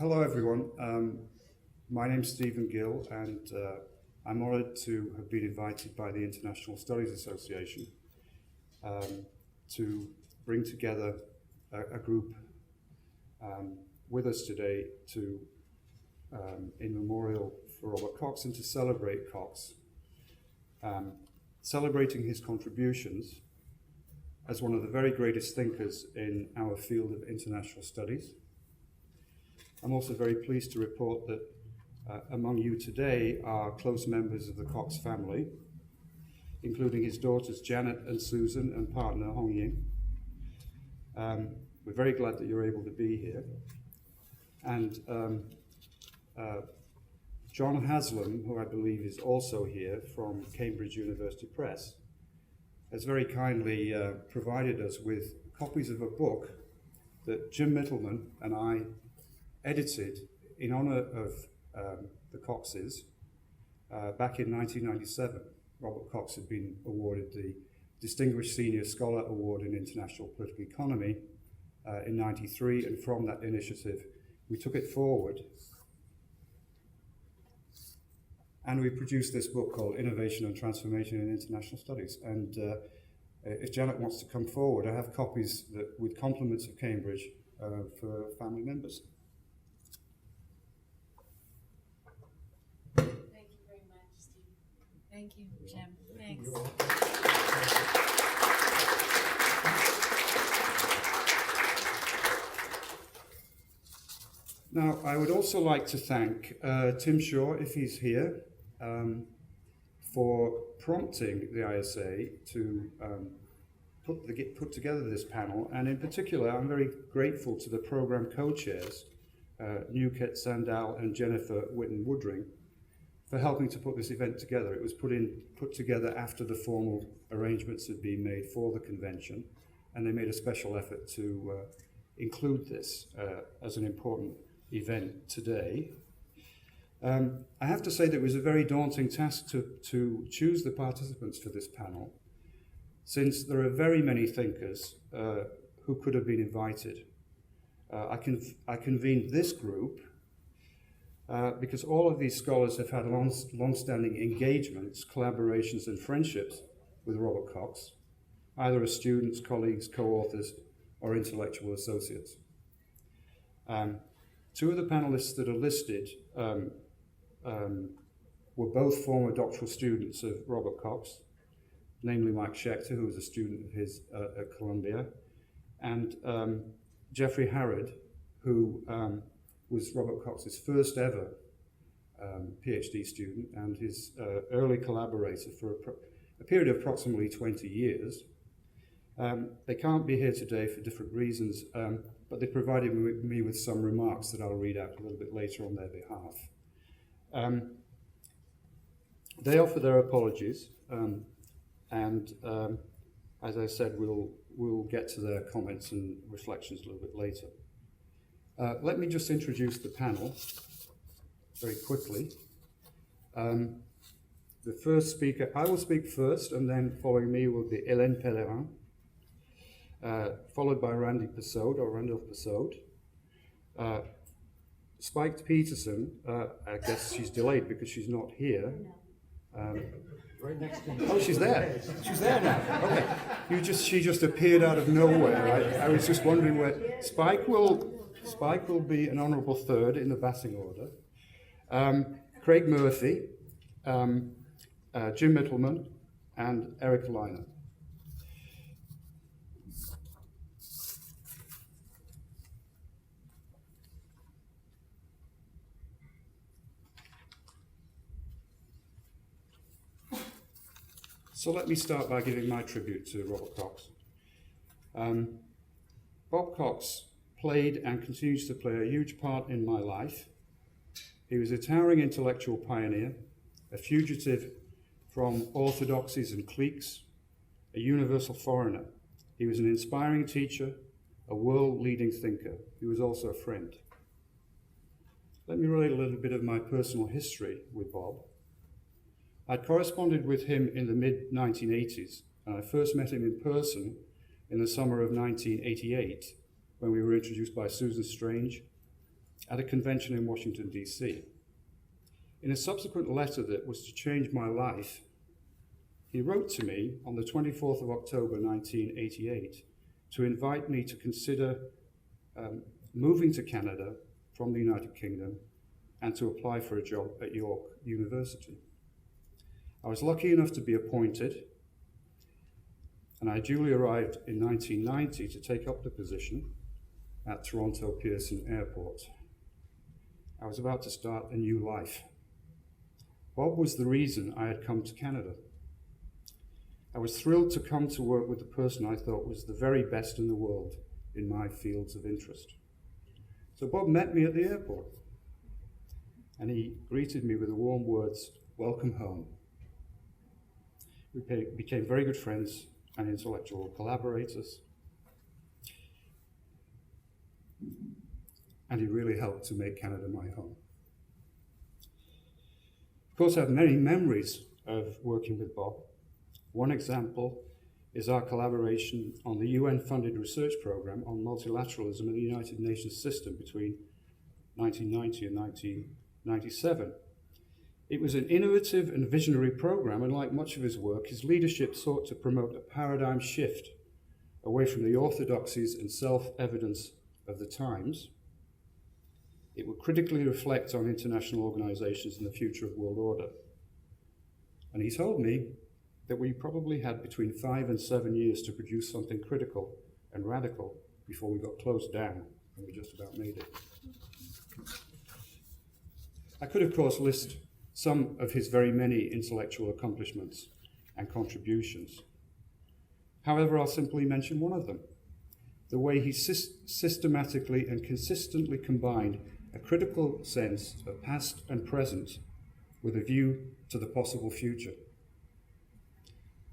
Hello everyone, my name's Steven Gill and I'm honoured to have been invited by the International Studies Association to bring together a group with us today to in memorial for Robert Cox and to celebrate Cox, celebrating his contributions as one of the very greatest thinkers in our field of international studies. I'm also very pleased to report that among you today are close members of the Cox family, including his daughters Janet and Susan and partner Hong Ying. We're very glad that you're able to be here. And John Haslam, who I believe is also here from Cambridge University Press, has very kindly provided us with copies of a book that Jim Mittleman and I edited in honor of the Coxes back in 1997. Robert Cox had been awarded the Distinguished Senior Scholar Award in International Political Economy in '93, and from that initiative we took it forward and we produced this book called Innovation and Transformation in International Studies. And if Janet wants to come forward, I have copies with compliments of Cambridge for family members. Thank you, Jim. Thanks. Now, I would also like to thank Tim Shaw, if he's here, for prompting the ISA to put together this panel. And in particular, I'm very grateful to the program co-chairs, Newkett Sandal and Jennifer Witten-Woodring, for helping to put this event together. It was put together after the formal arrangements had been made for the convention, and they made a special effort to include this as an important event today. I have to say that it was a very daunting task to choose the participants for this panel, since there are very many thinkers who could have been invited. I convened this group because all of these scholars have had long-standing engagements, collaborations, and friendships with Robert Cox, either as students, colleagues, co-authors, or intellectual associates. Two of the panelists that are listed were both former doctoral students of Robert Cox, namely Mike Schechter, who was a student of his at Columbia, and Jeffrey Harrod, who was Robert Cox's first ever PhD student and his early collaborator for a period of approximately 20 years. They can't be here today for different reasons, but they provided me with some remarks that I'll read out a little bit later on their behalf. They offer their apologies, and as I said, we'll get to their comments and reflections a little bit later. Let me just introduce the panel very quickly. The first speaker, I will speak first, and then following me will be Hélène Pellerin, followed by Randolph Persaud. Spike Peterson, I guess she's delayed because she's not here. Right next to me. Oh, she's there. She's there now. Okay. She just appeared out of nowhere. I was just wondering where Spike will be an honourable third in the batting order. Craig Murphy, Jim Mittleman, and Eric Leiner. So let me start by giving my tribute to Robert Cox. Bob Cox played and continues to play a huge part in my life. He was a towering intellectual pioneer, a fugitive from orthodoxies and cliques, a universal foreigner. He was an inspiring teacher, a world-leading thinker. He was also a friend. Let me relate a little bit of my personal history with Bob. I corresponded with him in the mid-1980s, and I first met him in person in the summer of 1988, when we were introduced by Susan Strange at a convention in Washington, D.C. In a subsequent letter that was to change my life, he wrote to me on the 24th of October 1988 to invite me to consider moving to Canada from the United Kingdom and to apply for a job at York University. I was lucky enough to be appointed, and I duly arrived in 1990 to take up the position at Toronto Pearson Airport. I was about to start a new life. Bob was the reason I had come to Canada. I was thrilled to come to work with the person I thought was the very best in the world in my fields of interest. So Bob met me at the airport, and he greeted me with the warm words, "Welcome home." We became very good friends and intellectual collaborators, and he really helped to make Canada my home. Of course, I have many memories of working with Bob. One example is our collaboration on the UN-funded research program on multilateralism in the United Nations system between 1990 and 1997. It was an innovative and visionary program, and like much of his work, his leadership sought to promote a paradigm shift away from the orthodoxies and self-evidence of the times. It would critically reflect on international organizations and the future of world order. And he told me that we probably had between 5 and 7 years to produce something critical and radical before we got closed down, and we just about made it. I could, of course, list some of his very many intellectual accomplishments and contributions. However, I'll simply mention one of them: the way he systematically and consistently combined a critical sense of past and present with a view to the possible future.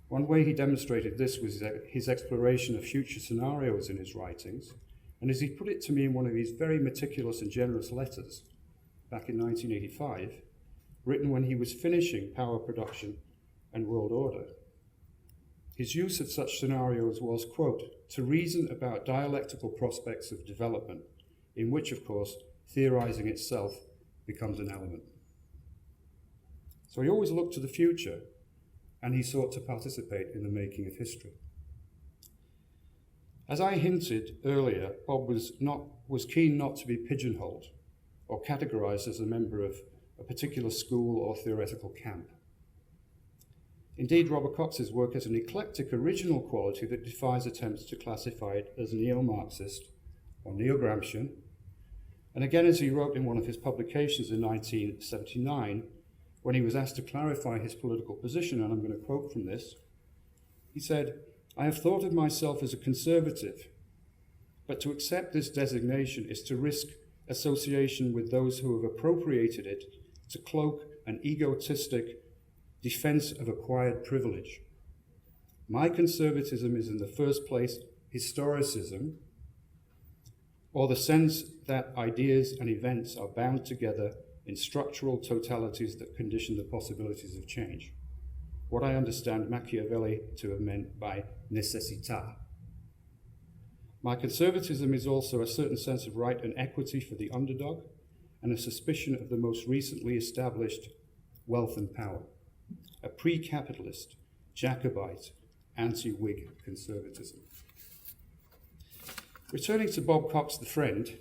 One way he demonstrated this was his exploration of future scenarios in his writings, and as he put it to me in one of his very meticulous and generous letters back in 1985, written when he was finishing Power Production and World Order, his use of such scenarios was, quote, "to reason about dialectical prospects of development, in which, of course, theorizing itself becomes an element." So he always looked to the future, and he sought to participate in the making of history. As I hinted earlier, Bob was keen not to be pigeonholed or categorized as a member of a particular school or theoretical camp. Indeed, Robert Cox's work has an eclectic original quality that defies attempts to classify it as neo-Marxist or neo-Gramscian. And again, as he wrote in one of his publications in 1979, when he was asked to clarify his political position, and I'm going to quote from this, he said, "I have thought of myself as a conservative, but to accept this designation is to risk association with those who have appropriated it to cloak an egotistic defense of acquired privilege. My conservatism is in the first place historicism, or the sense that ideas and events are bound together in structural totalities that condition the possibilities of change. What I understand Machiavelli to have meant by necessità. My conservatism is also a certain sense of right and equity for the underdog and a suspicion of the most recently established wealth and power, a pre-capitalist, Jacobite, anti-Whig conservatism." Returning to Bob Cox, the friend,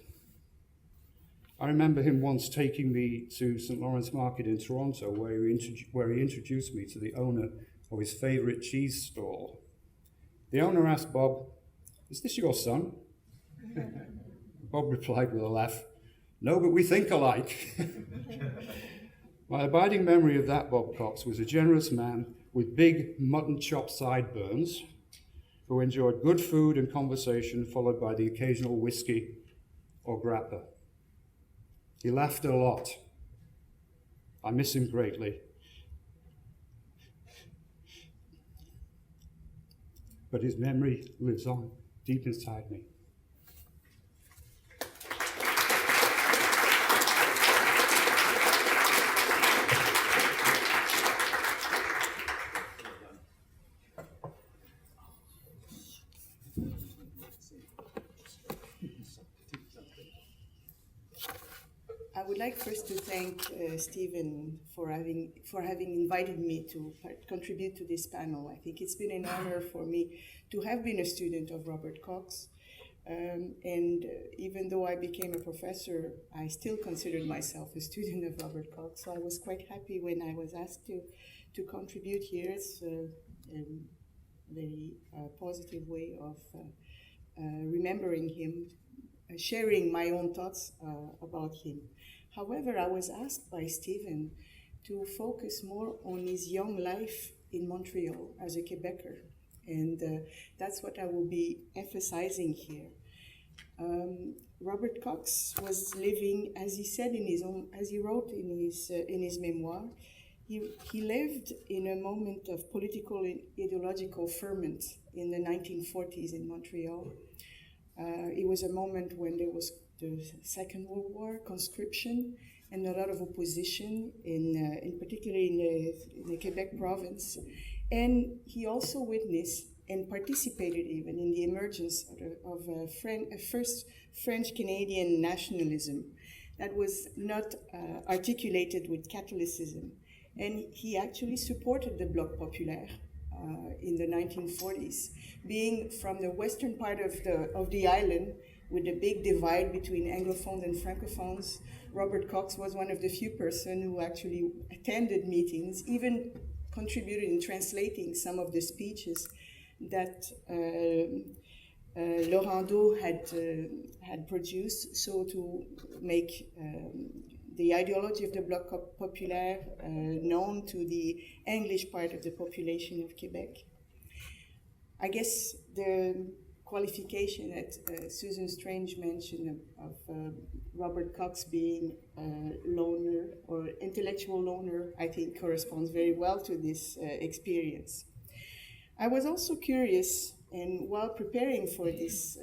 I remember him once taking me to St. Lawrence Market in Toronto, where he introduced me to the owner of his favorite cheese stall. The owner asked Bob, "Is this your son?" Bob replied with a laugh, "No, but we think alike." My abiding memory of that Bob Cox was a generous man with big mutton chop sideburns who enjoyed good food and conversation, followed by the occasional whiskey or grappa. He laughed a lot. I miss him greatly. But his memory lives on deep inside me. I would like first to thank Steven for having invited me to contribute to this panel. I think it's been an honor for me to have been a student of Robert Cox. And even though I became a professor, I still considered myself a student of Robert Cox. So I was quite happy when I was asked to contribute here. It's a very positive way of remembering him, sharing my own thoughts about him. However, I was asked by Steven to focus more on his young life in Montreal as a Quebecer, and that's what I will be emphasizing here. Robert Cox was living, as he said as he wrote in his memoir, he lived in a moment of political and ideological ferment in the 1940s in Montreal. It was a moment when there was the Second World War, conscription, and a lot of opposition, in particular in the Quebec province. And he also witnessed and participated even in the emergence of a first French-Canadian nationalism that was not articulated with Catholicism. And he actually supported the Bloc Populaire in the 1940s, being from the western part of the island, with the big divide between Anglophones and Francophones. Robert Cox was one of the few persons who actually attended meetings, even contributed in translating some of the speeches that Laurando had produced, so to make the ideology of the Bloc Populaire known to the English part of the population of Quebec. I guess the qualification that Susan Strange mentioned of Robert Cox being a loner or intellectual loner, I think corresponds very well to this experience. I was also curious, and while preparing for this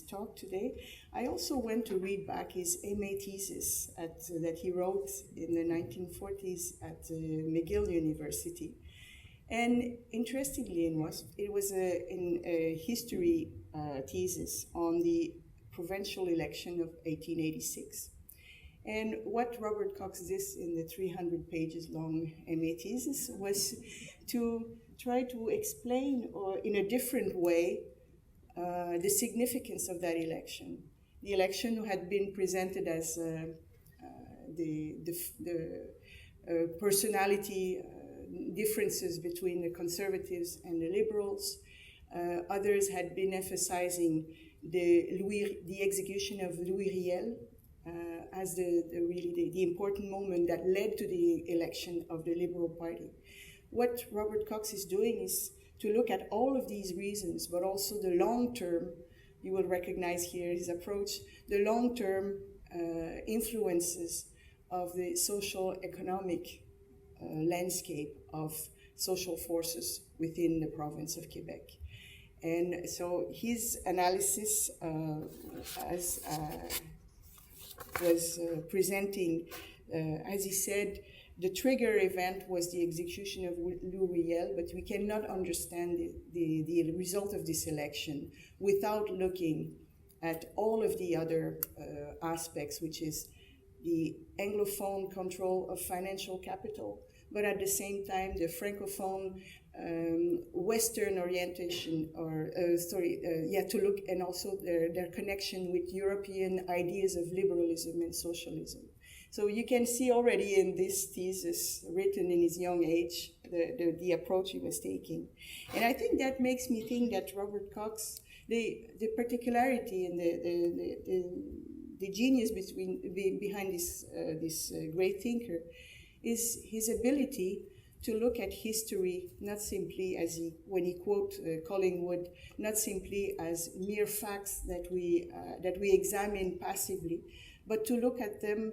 talk today, I also went to read back his MA thesis that he wrote in the 1940s at McGill University. And interestingly, it was a history thesis on the provincial election of 1886. And what Robert Cox did in the 300 pages long MA thesis was to try to explain, or in a different way, the significance of that election. The election had been presented as the personality differences between the conservatives and the liberals. Others had been emphasizing the execution of Louis Riel as the important moment that led to the election of the Liberal Party. What Robert Cox is doing is to look at all of these reasons, but also the long-term, you will recognize here his approach, the long-term influences of the social economic landscape of social forces within the province of Quebec. And so his analysis was presenting, as he said, the trigger event was the execution of Louis Riel, but we cannot understand the result of this election without looking at all of the other aspects, which is the Anglophone control of financial capital, but at the same time, the Francophone Western orientation, to look, and also their connection with European ideas of liberalism and socialism. So you can see already in this thesis, written in his young age, the approach he was taking. And I think that makes me think that Robert Cox, the particularity and the genius behind this great thinker is his ability to look at history not simply as when he quote Collingwood, not simply as mere facts that we examine passively, but to look at them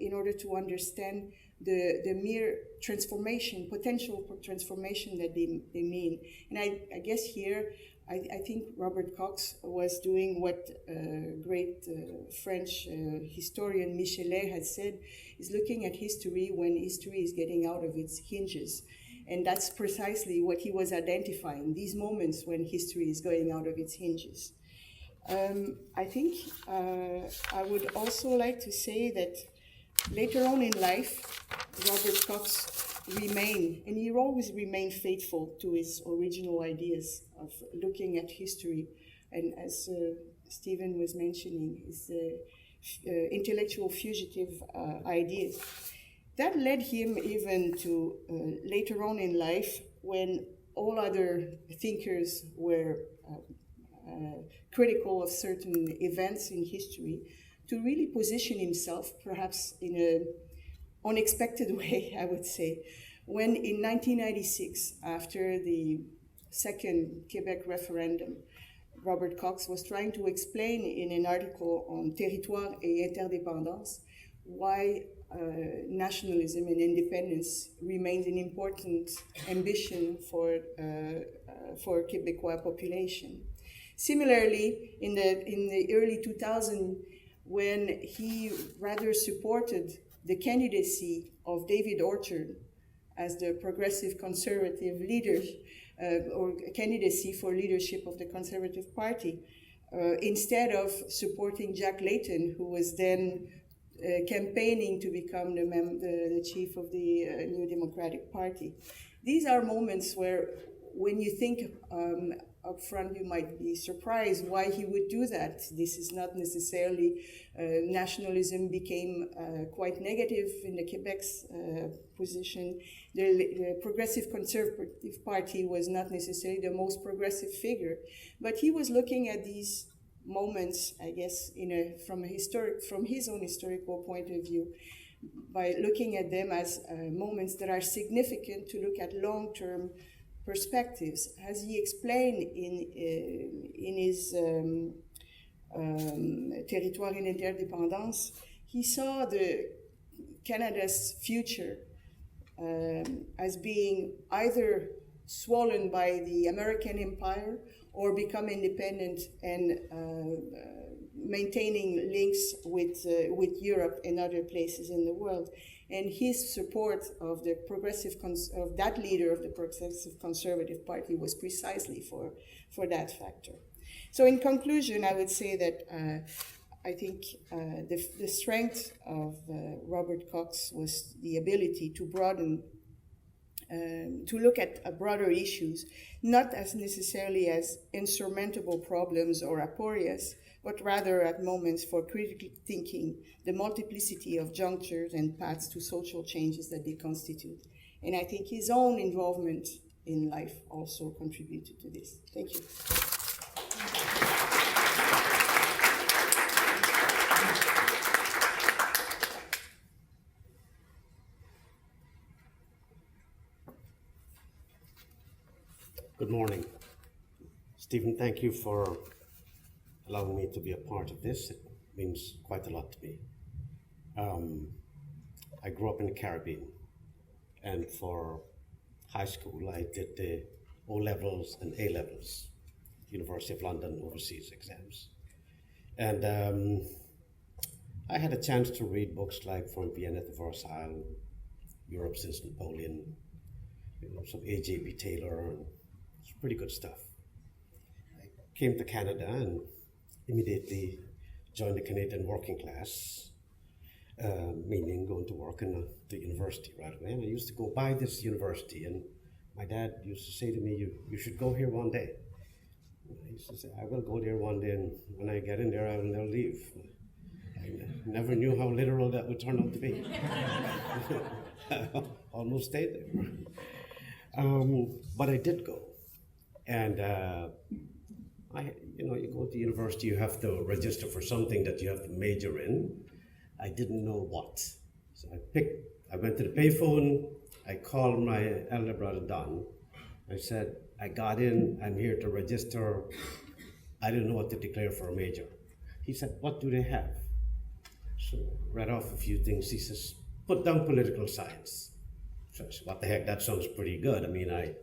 in order to understand the mere transformation, potential transformation that they mean. And I guess here, I think Robert Cox was doing what great French historian Michelet had said, is looking at history when history is getting out of its hinges. And that's precisely what he was identifying, these moments when history is going out of its hinges. I think I would also like to say that later on in life, Robert Cox remained, and he always remained faithful to his original ideas of looking at history, and as Stephen was mentioning, his intellectual fugitive ideas. That led him even to later on in life, when all other thinkers were critical of certain events in history, to really position himself, perhaps in an unexpected way, I would say, when in 1996, after the second Quebec referendum, Robert Cox was trying to explain in an article on Territoire et Interdépendance why nationalism and independence remained an important ambition for Quebecois population. Similarly, in the early 2000s, when he rather supported the candidacy of David Orchard as the progressive conservative leader, or candidacy for leadership of the Conservative Party, instead of supporting Jack Layton, who was then campaigning to become the chief of the New Democratic Party. These are moments where, when you think up front, you might be surprised why he would do that. This is not necessarily, nationalism became quite negative in the Quebec's position. The Progressive Conservative Party was not necessarily the most progressive figure, but he was looking at these moments, I guess, from his own historical point of view, by looking at them as moments that are significant to look at long-term perspectives. As he explained in his Territoire et Interdépendance, he saw Canada's future as being either swollen by the American empire or become independent and maintaining links with Europe and other places in the world. And his support of of that leader of the Progressive Conservative Party was precisely for that factor. So in conclusion, I would say that I think the strength of Robert Cox was the ability to broaden, to look at broader issues, not as necessarily as insurmountable problems or aporias, but rather at moments for critical thinking the multiplicity of junctures and paths to social changes that they constitute. And I think his own involvement in life also contributed to this. Thank you. Good morning. Stephen, thank you for allowing me to be a part of this. It means quite a lot to me. I grew up in the Caribbean, and for high school I did the O-levels and A-levels, University of London overseas exams. And I had a chance to read books like From Vienna to Versailles, Europe since Napoleon, some A.J.B. Taylor, and it's pretty good stuff. I came to Canada and immediately joined the Canadian working class, meaning going to work in the university right away. And I used to go by this university, and my dad used to say to me, you should go here one day. And I used to say, I will go there one day, and when I get in there, I will never leave. I never knew how literal that would turn out to be. I almost stayed there. But I did go. And you go to university, you have to register for something that you have to major in. I didn't know what. So I went to the payphone, I called my elder brother Don. I said, I got in, I'm here to register. I didn't know what to declare for a major. He said, what do they have? So read off a few things. He says, put down political science. So I said, what the heck, that sounds pretty good. I mean, I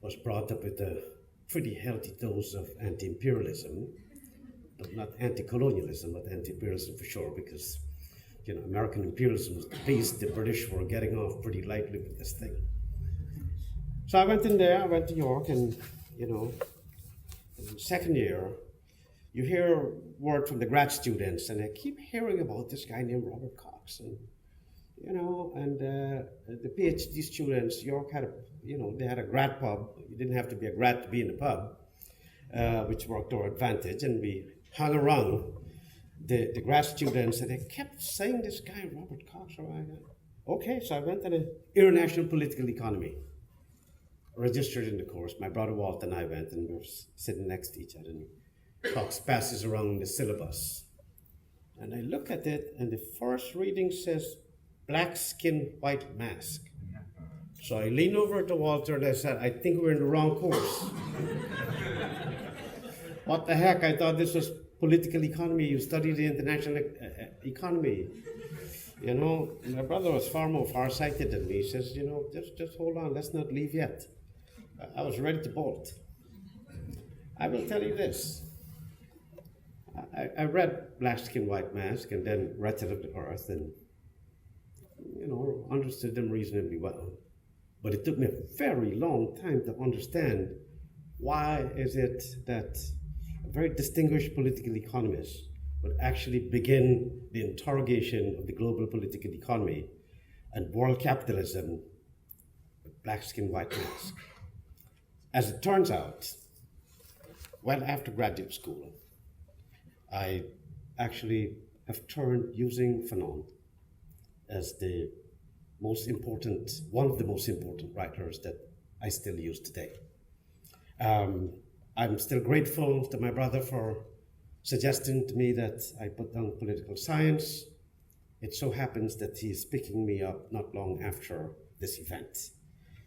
was brought up with a pretty healthy dose of anti-imperialism, but not anti-colonialism, but anti-imperialism for sure, because American imperialism was the piece the British were getting off pretty lightly with this thing. So I went in there, I went to York, and in the second year, you hear word from the grad students, and I keep hearing about this guy named Robert Cox, and the PhD students. York had they had a grad pub. You didn't have to be a grad to be in the pub, which worked to our advantage, and we hung around the grad students, and they kept saying this guy Robert Cox. Okay, so I went to the International Political Economy, registered in the course. My brother Walt and I went, and we were sitting next to each other, and Cox passes around the syllabus. And I look at it, and the first reading says, black skin, white mask. So I leaned over to Walter and I said, I think we're in the wrong course. What the heck? I thought this was political economy. You study the international economy. My brother was far more farsighted than me. He says, just hold on, let's not leave yet. I was ready to bolt. I will tell you this. I read Black Skin, White Mask and then Wretched of the Earth and, understood them reasonably well. But it took me a very long time to understand why is it that a very distinguished political economist would actually begin the interrogation of the global political economy and world capitalism with Black Skin, White Mask. As it turns out, well after graduate school, I actually have turned using Fanon as one of the most important writers that I still use today. I'm still grateful to my brother for suggesting to me that I put down political science. It so happens that he is picking me up not long after this event,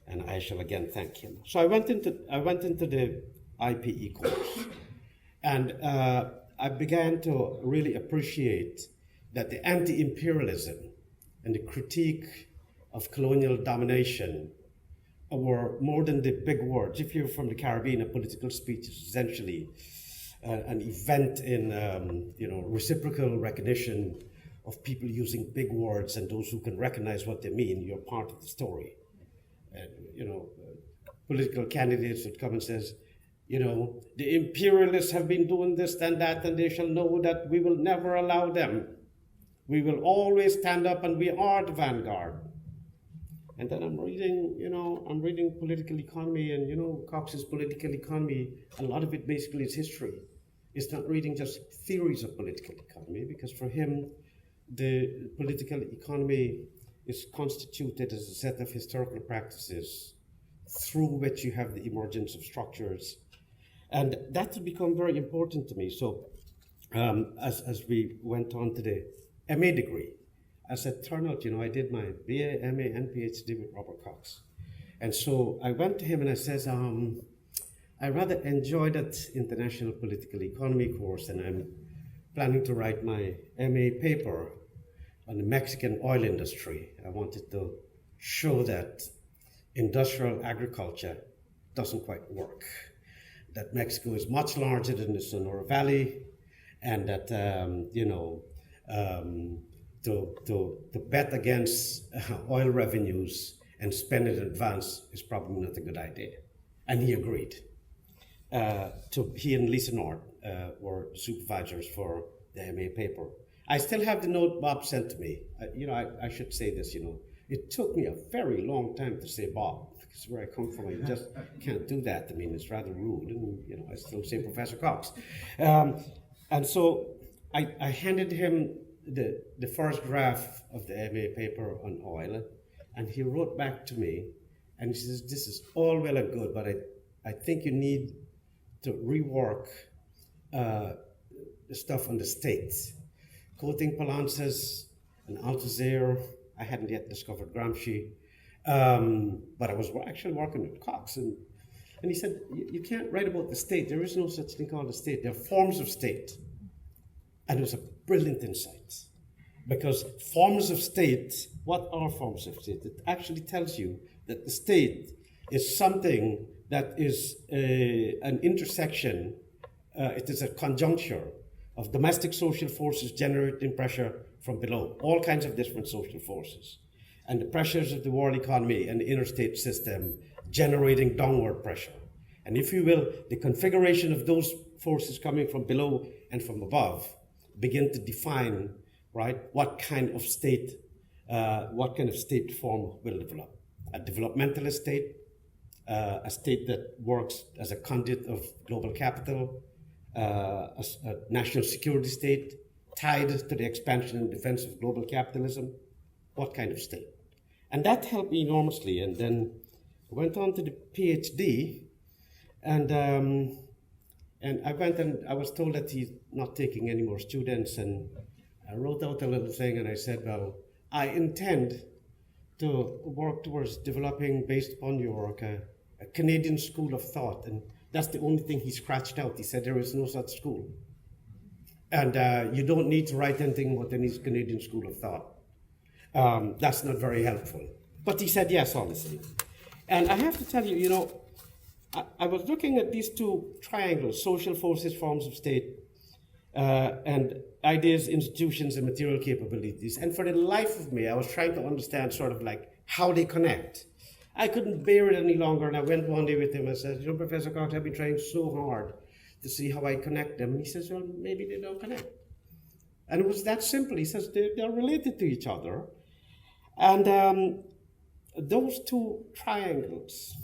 and I shall again thank him. So I went into the IPE course, and I began to really appreciate that the anti-imperialism and the critique of colonial domination were more than the big words. If you're from the Caribbean, a political speech is essentially an event in reciprocal recognition of people using big words, and those who can recognize what they mean, you're part of the story. And political candidates would come and says, the imperialists have been doing this and that, and they shall know that we will never allow them. We will always stand up, and we are the vanguard. And then I'm reading political economy, and Cox's political economy, a lot of it basically is history. It's not reading just theories of political economy, because for him, the political economy is constituted as a set of historical practices through which you have the emergence of structures. And that has become very important to me. So as we went on to the MA degree, as it turned out, I did my BA, MA, and PhD with Robert Cox. And so I went to him and I says, I rather enjoy that international political economy course, and I'm planning to write my MA paper on the Mexican oil industry. I wanted to show that industrial agriculture doesn't quite work, that Mexico is much larger than the Sonora Valley, and that, to bet against oil revenues and spend it in advance is probably not a good idea. And he agreed. He and Lisa Nord were supervisors for the MA paper. I still have the note Bob sent to me. I should say this, it took me a very long time to say Bob, because where I come from, I just can't do that. I mean, it's rather rude, and I still say Professor Cox. And so I handed him the first draft of the MA paper on oil, and he wrote back to me, and he says, this is all well and good, but I think you need to rework the stuff on the states. Quoting Palances and Althusser, I hadn't yet discovered Gramsci, but I was actually working with Cox, and he said, you can't write about the state. There is no such thing called a state. There are forms of state. And it was a brilliant insight, because forms of state, what are forms of state? It actually tells you that the state is something that is an intersection, it is a conjuncture of domestic social forces generating pressure from below, all kinds of different social forces. And the pressures of the world economy and the interstate system generating downward pressure. And if you will, the configuration of those forces coming from below and from above begin to define, right, what kind of state form will develop. A developmentalist state, a state that works as a conduit of global capital, a national security state tied to the expansion and defense of global capitalism. What kind of state? And that helped me enormously. And then I went on to the PhD, and I went and I was told that he's not taking any more students. And I wrote out a little thing and I said, well, I intend to work towards developing, based upon your work, a Canadian school of thought. And that's the only thing he scratched out. He said there is no such school. And you don't need to write anything about any Canadian school of thought. That's not very helpful. But he said yes, honestly. And I have to tell you, you know, I was looking at these two triangles, social forces, forms of state, and ideas, institutions, and material capabilities. And for the life of me, I was trying to understand sort of like how they connect. I couldn't bear it any longer, and I went one day with him and said, you know, Professor Cox, I've been trying so hard to see how I connect them. And he says, well, maybe they don't connect. And it was that simple. He says they're related to each other. And those two triangles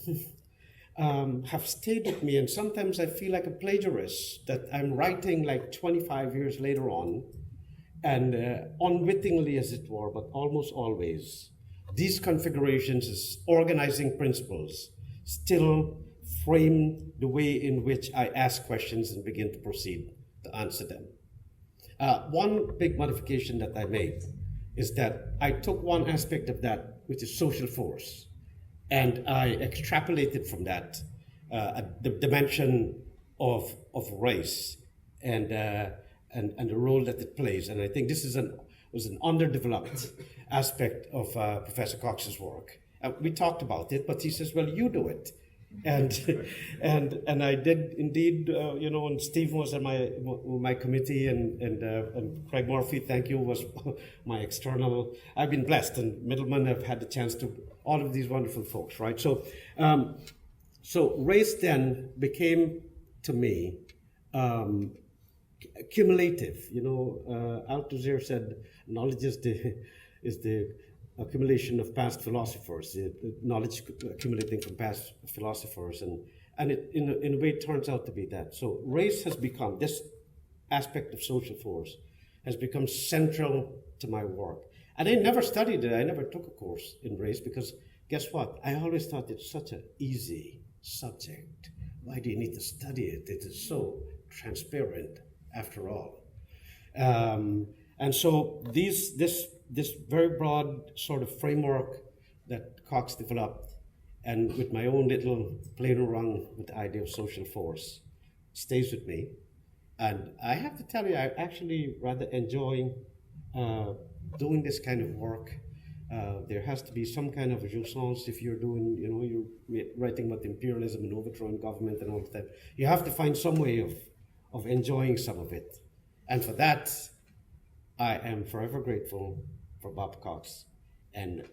have stayed with me, and sometimes I feel like a plagiarist, that I'm writing like 25 years later on, and unwittingly as it were, but almost always, these configurations as organizing principles still frame the way in which I ask questions and begin to proceed to answer them. One big modification that I made is that I took one aspect of that, which is social force, and I extrapolated from that the dimension of race and the role that it plays. And I think this was an underdeveloped aspect of Professor Cox's work. We talked about it, but he says, well, you do it. And I did indeed, you know, and Steve was on my committee, and Craig Murphy, thank you, was my external. I've been blessed, and Middleman have had the chance to, all of these wonderful folks, right? So, so race then became to me cumulative. You know, Althusser said knowledge is the accumulation of past philosophers, the knowledge accumulating from past philosophers, and it in a way it turns out to be that. So race has become, this aspect of social force has become central to my work. And I never studied it, I never took a course in race, because guess what? I always thought it's such an easy subject. Why do you need to study it? It is so transparent after all. And so this very broad sort of framework that Cox developed, and with my own little playing around with the idea of social force, stays with me. And I have to tell you, I actually rather enjoy doing this kind of work. There has to be some kind of jouissance if you're doing, you know, you're writing about imperialism and overthrowing government and all of that. You have to find some way of enjoying some of it. And for that, I am forever grateful for Bob Cox. And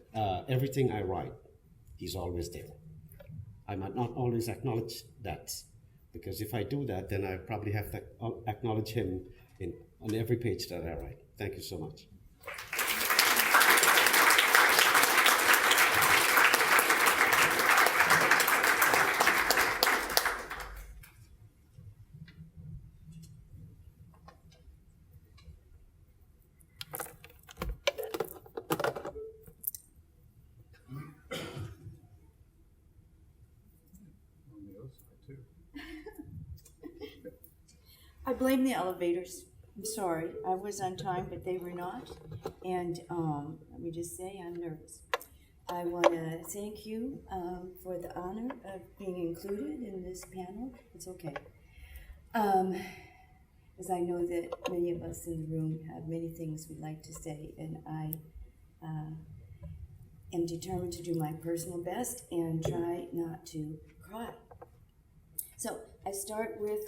everything I write, he's always there. I might not always acknowledge that, because if I do that, then I probably have to acknowledge him on every page that I write. Thank you so much. I blame the elevators. I'm sorry. I was on time, but they were not. And let me just say, I'm nervous. I want to thank you for the honor of being included in this panel. It's okay. As I know that many of us in the room have many things we'd like to say, and I am determined to do my personal best and try not to cry. So I start with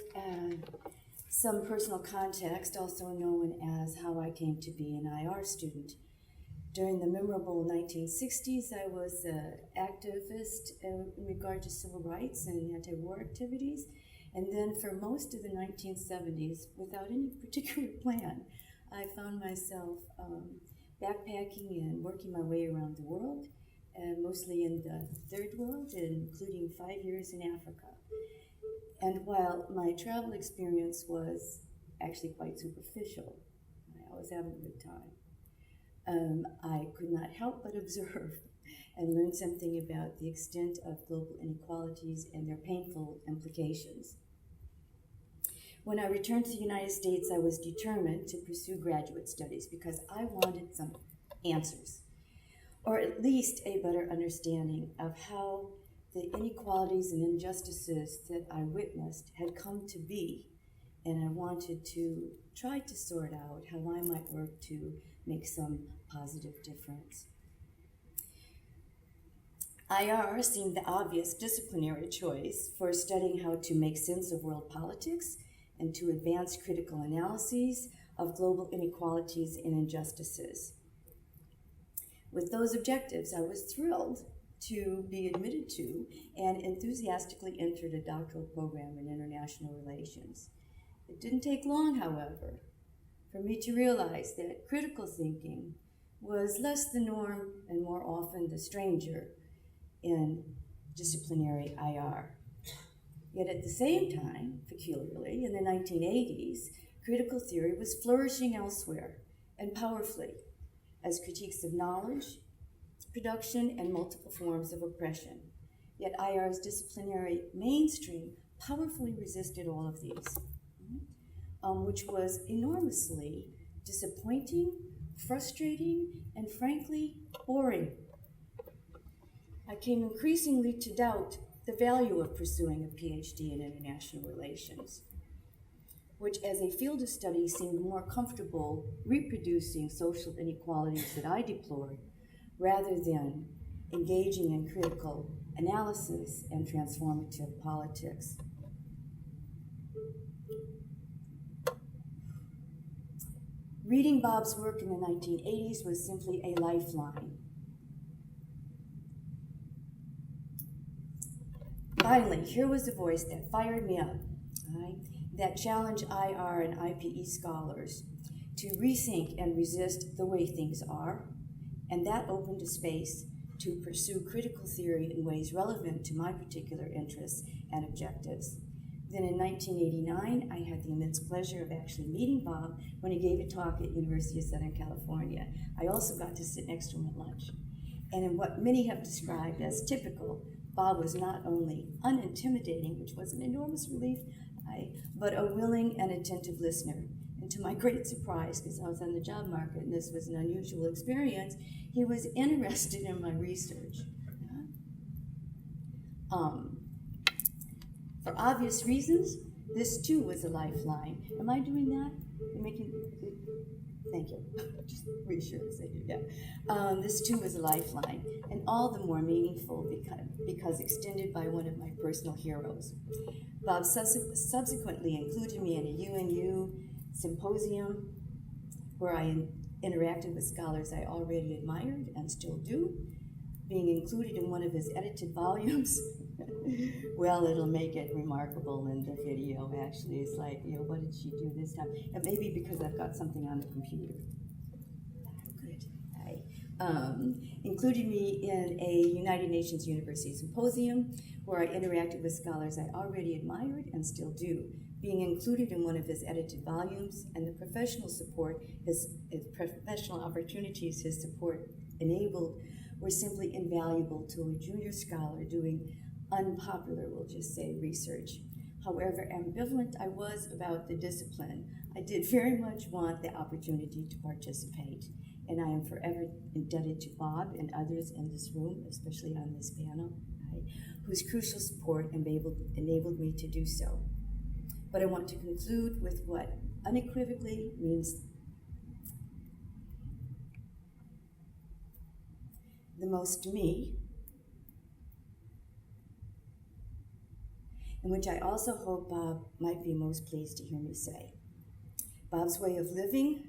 some personal context, also known as how I came to be an IR student. During the memorable 1960s, I was an activist in regard to civil rights and anti-war activities. And then for most of the 1970s, without any particular plan, I found myself backpacking and working my way around the world, mostly in the third world, including 5 years in Africa. And while my travel experience was actually quite superficial, I was having a good time, I could not help but observe and learn something about the extent of global inequalities and their painful implications. When I returned to the United States, I was determined to pursue graduate studies because I wanted some answers, or at least a better understanding of how the inequalities and injustices that I witnessed had come to be, and I wanted to try to sort out how I might work to make some positive difference. IR seemed the obvious disciplinary choice for studying how to make sense of world politics and to advance critical analyses of global inequalities and injustices. With those objectives, I was thrilled to be admitted to and enthusiastically entered a doctoral program in international relations. It didn't take long, however, for me to realize that critical thinking was less the norm and more often the stranger in disciplinary IR. Yet at the same time, peculiarly, in the 1980s, critical theory was flourishing elsewhere and powerfully as critiques of knowledge, production, and multiple forms of oppression. Yet IR's disciplinary mainstream powerfully resisted all of these, which was enormously disappointing, frustrating, and frankly, boring. I came increasingly to doubt the value of pursuing a PhD in international relations, which as a field of study seemed more comfortable reproducing social inequalities that I deplored rather than engaging in critical analysis and transformative politics. Reading Bob's work in the 1980s was simply a lifeline. Finally, here was a voice that fired me up, right? That challenged IR and IPE scholars to rethink and resist the way things are, and that opened a space to pursue critical theory in ways relevant to my particular interests and objectives. Then in 1989, I had the immense pleasure of actually meeting Bob when he gave a talk at University of Southern California. I also got to sit next to him at lunch. And in what many have described as typical, Bob was not only unintimidating, which was an enormous relief, but a willing and attentive listener. And to my great surprise, because I was on the job market and this was an unusual experience, he was interested in my research. For obvious reasons, this too was a lifeline. Am I doing that? You're making, thank you. Just reassurance I do, yeah. This too was a lifeline, and all the more meaningful because extended by one of my personal heroes. Bob subsequently included me in a UNU symposium where I interacted with scholars I already admired and still do. Being included in one of his edited volumes, well, it'll make it remarkable in the video, actually. It's like, what did she do this time? And maybe because I've got something on the computer. Good. Included me in a United Nations University Symposium where I interacted with scholars I already admired and still do. Being included in one of his edited volumes and the professional support, his professional opportunities his support enabled were simply invaluable to a junior scholar doing unpopular, we'll just say, research. However ambivalent I was about the discipline, I did very much want the opportunity to participate. And I am forever indebted to Bob and others in this room, especially on this panel, whose crucial support enabled me to do so. But I want to conclude with what unequivocally means the most to me, and which I also hope Bob might be most pleased to hear me say. Bob's way of living,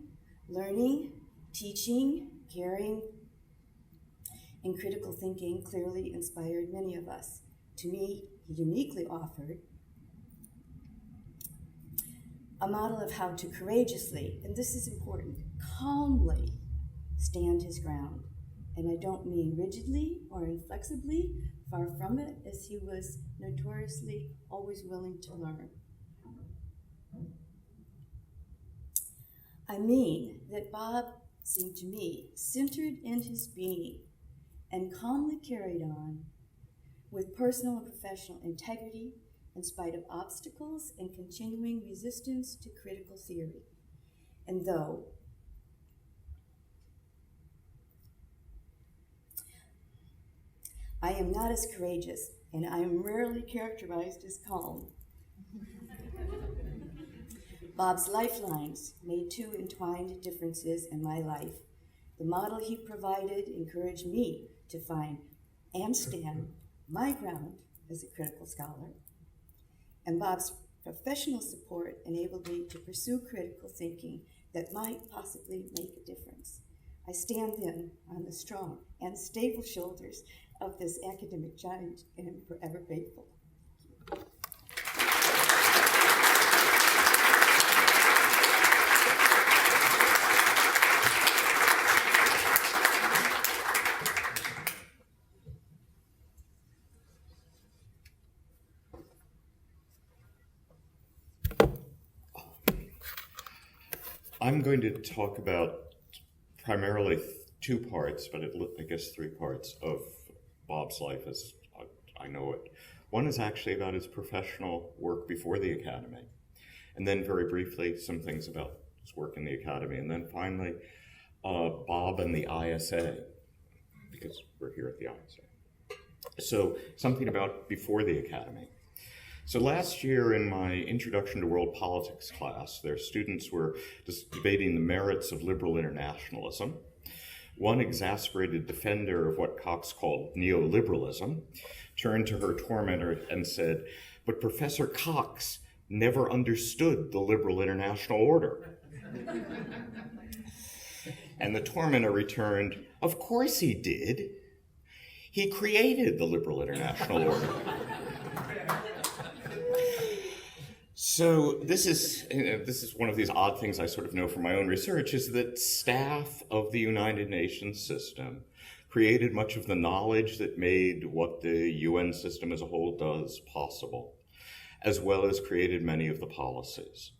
learning, teaching, caring, and critical thinking clearly inspired many of us. To me, he uniquely offered a model of how to courageously, and this is important, calmly stand his ground. And I don't mean rigidly or inflexibly, far from it, as he was notoriously always willing to learn. I mean that Bob seemed to me centered in his being and calmly carried on with personal and professional integrity in spite of obstacles and continuing resistance to critical theory. And though I am not as courageous, and I am rarely characterized as calm, Bob's lifelines made two entwined differences in my life. The model he provided encouraged me to find and stand my ground as a critical scholar, and Bob's professional support enabled me to pursue critical thinking that might possibly make a difference. I stand then on the strong and stable shoulders of this academic giant and am forever grateful. I'm going to talk about primarily two parts, but I guess three parts of Bob's life as I know it. One is actually about his professional work before the Academy, and then very briefly some things about his work in the Academy, and then finally Bob and the ISA, because we're here at the ISA. So something about before the Academy. So last year in my Introduction to World Politics class, their students were just debating the merits of liberal internationalism. One exasperated defender of what Cox called neoliberalism turned to her tormentor and said, "But Professor Cox never understood the liberal international order." And the tormentor returned, "Of course he did. He created the liberal international order." So this is one of these odd things I sort of know from my own research, is that staff of the United Nations system created much of the knowledge that made what the UN system as a whole does possible, as well as created many of the policies.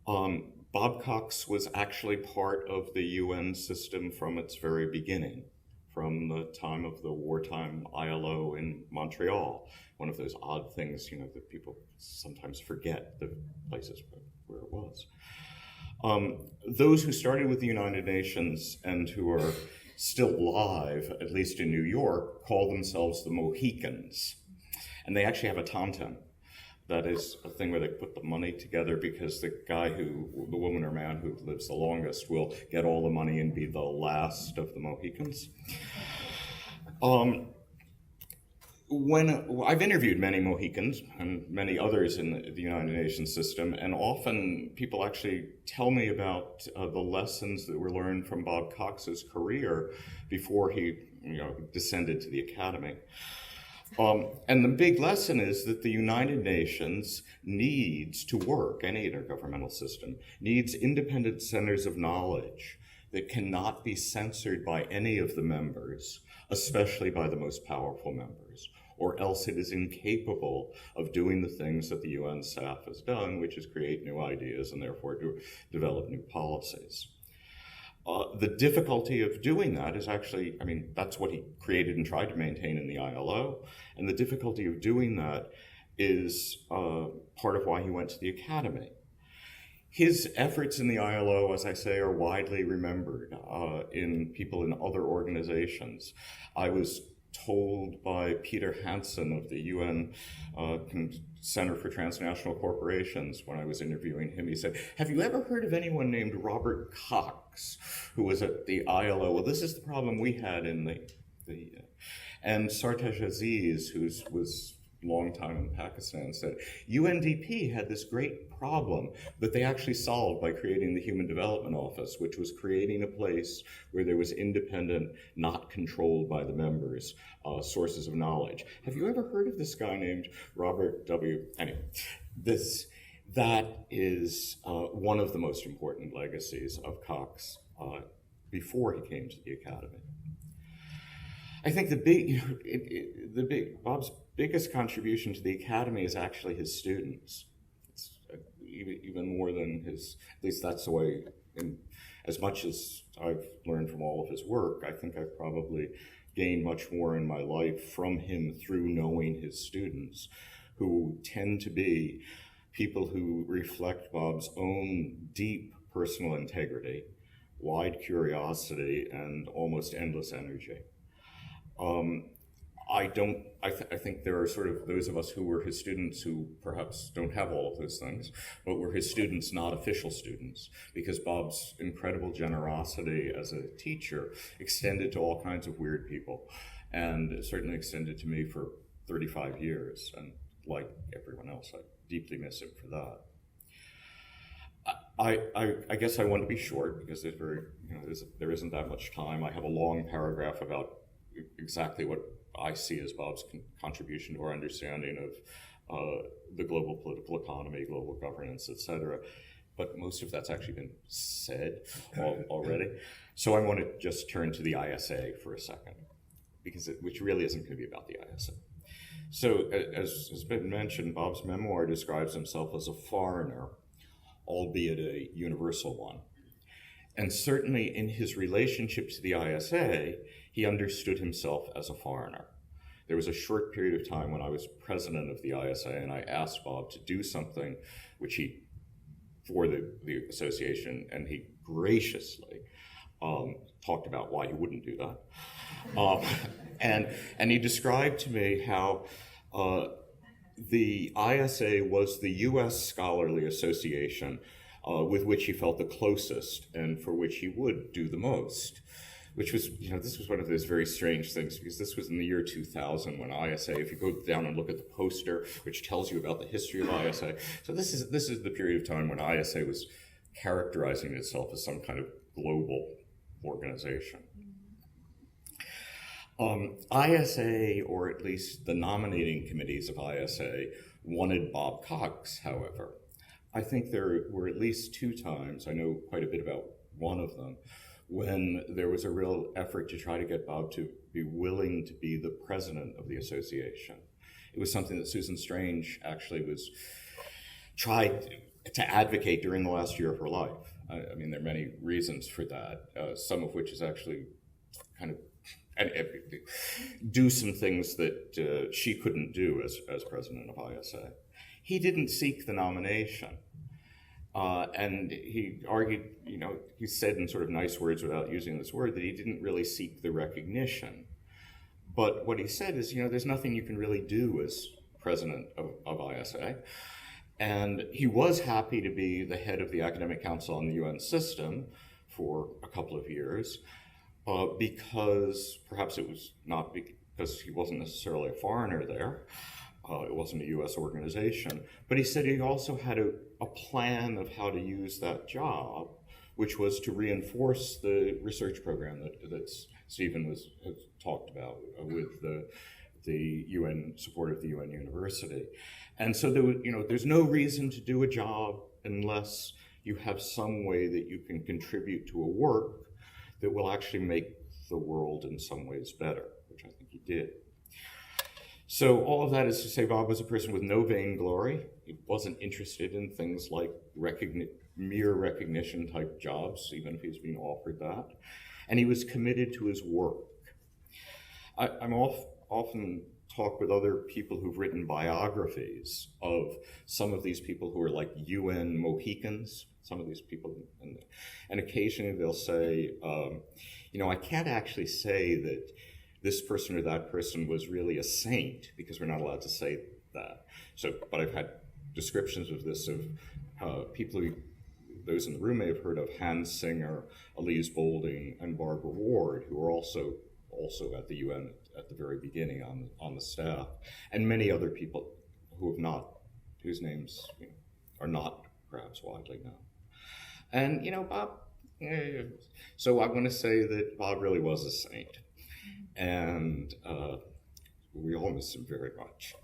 Bob Cox was actually part of the UN system from its very beginning, from the time of the wartime ILO in Montreal. One of those odd things, that people sometimes forget, the places where it was. Those who started with the United Nations and who are still alive, at least in New York, call themselves the Mohicans. And they actually have a tom-tom. That is a thing where they put the money together because the woman or man who lives the longest will get all the money and be the last of the Mohicans. When I've interviewed many Mohicans and many others in the United Nations system, and often people actually tell me about the lessons that were learned from Bob Cox's career before he descended to the Academy. And the big lesson is that the United Nations needs to work, any intergovernmental system, needs independent centers of knowledge that cannot be censored by any of the members, especially by the most powerful members, or else it is incapable of doing the things that the UN staff has done, which is create new ideas and therefore develop new policies. The difficulty of doing that is actually, that's what he created and tried to maintain in the ILO, and the difficulty of doing that is part of why he went to the Academy. His efforts in the ILO, as I say, are widely remembered in people in other organizations. I was told by Peter Hansen of the UN Center for Transnational Corporations when I was interviewing him, he said, "Have you ever heard of anyone named Robert Cox who was at the ILO?" Well, this is the problem we had in the and Sartaj Aziz, who was long time in Pakistan, said UNDP had this great problem that they actually solved by creating the Human Development Office, which was creating a place where there was independent, not controlled by the members, sources of knowledge. Have you ever heard of this guy named Robert W.? Anyway, that is one of the most important legacies of Cox before he came to the Academy. I think Bob's biggest contribution to the Academy is actually his students. It's even more than his, at least that's the way, as much as I've learned from all of his work, I think I've probably gained much more in my life from him through knowing his students, who tend to be people who reflect Bob's own deep personal integrity, wide curiosity, and almost endless energy. I think there are sort of those of us who were his students who perhaps don't have all of those things, but were his students, not official students, because Bob's incredible generosity as a teacher extended to all kinds of weird people, and certainly extended to me for 35 years. And like everyone else, I deeply miss him for that. I guess I want to be short because there isn't that much time. I have a long paragraph about exactly what I see as Bob's contribution to our understanding of the global political economy, global governance, etc. But most of that's actually been said already. So I want to just turn to the ISA for a second, which really isn't going to be about the ISA. So as has been mentioned, Bob's memoir describes himself as a foreigner, albeit a universal one. And certainly in his relationship to the ISA, he understood himself as a foreigner. There was a short period of time when I was president of the ISA, and I asked Bob to do something for the association, and he graciously talked about why he wouldn't do that. And he described to me how the ISA was the US scholarly association with which he felt the closest and for which he would do the most, which was, this was one of those very strange things, because this was in the year 2000 when ISA, if you go down and look at the poster, which tells you about the history of ISA, so this is the period of time when ISA was characterizing itself as some kind of global organization. ISA, or at least the nominating committees of ISA, wanted Bob Cox, however. I think there were at least 2 times, I know quite a bit about one of them, when there was a real effort to try to get Bob to be willing to be the president of the association. It was something that Susan Strange actually tried to advocate during the last year of her life. I mean, there are many reasons for that, some of which is actually kind of do some things that she couldn't do as president of ISA. He didn't seek the nomination. And he argued, he said in sort of nice words without using this word, that he didn't really seek the recognition. But what he said is, there's nothing you can really do as president of ISA. And he was happy to be the head of the Academic Council on the UN system for a couple of years, because perhaps it was not because he wasn't necessarily a foreigner there. It wasn't a U.S. organization. But he said he also had a plan of how to use that job, which was to reinforce the research program that Steven has talked about with the UN support of the UN University. And so there's no reason to do a job unless you have some way that you can contribute to a work that will actually make the world in some ways better, which I think he did. So all of that is to say Bob was a person with no vainglory. He wasn't interested in things like mere recognition type jobs, even if he was being offered that. And he was committed to his work. I'm often talk with other people who've written biographies of some of these people who are like UN Mohicans, some of these people, and occasionally they'll say, I can't actually say that this person or that person was really a saint, because we're not allowed to say that. But I've had descriptions of this of people those in the room may have heard of Hans Singer, Elise Boulding, and Barbara Ward, who are also at the UN at the very beginning on the staff, and many other people whose names are not perhaps widely known. And Bob. So I want to say that Bob really was a saint, and we all miss him very much.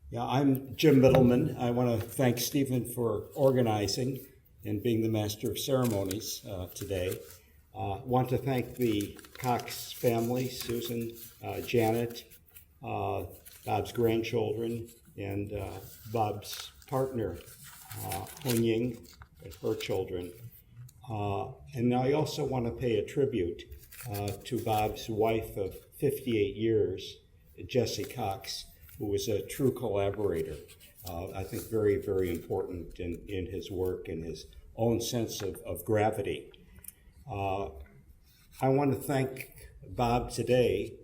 Yeah, I'm Jim Middleman. I want to thank Stephen for organizing and being the master of ceremonies today. Want to thank the Cox family, Susan, Janet, Bob's grandchildren, and Bob's partner, Hon Ying, and her children. And I also want to pay a tribute to Bob's wife of 58 years, Jessie Cox, who was a true collaborator. I think very, very important in his work and his own sense of gravity. I want to thank Bob today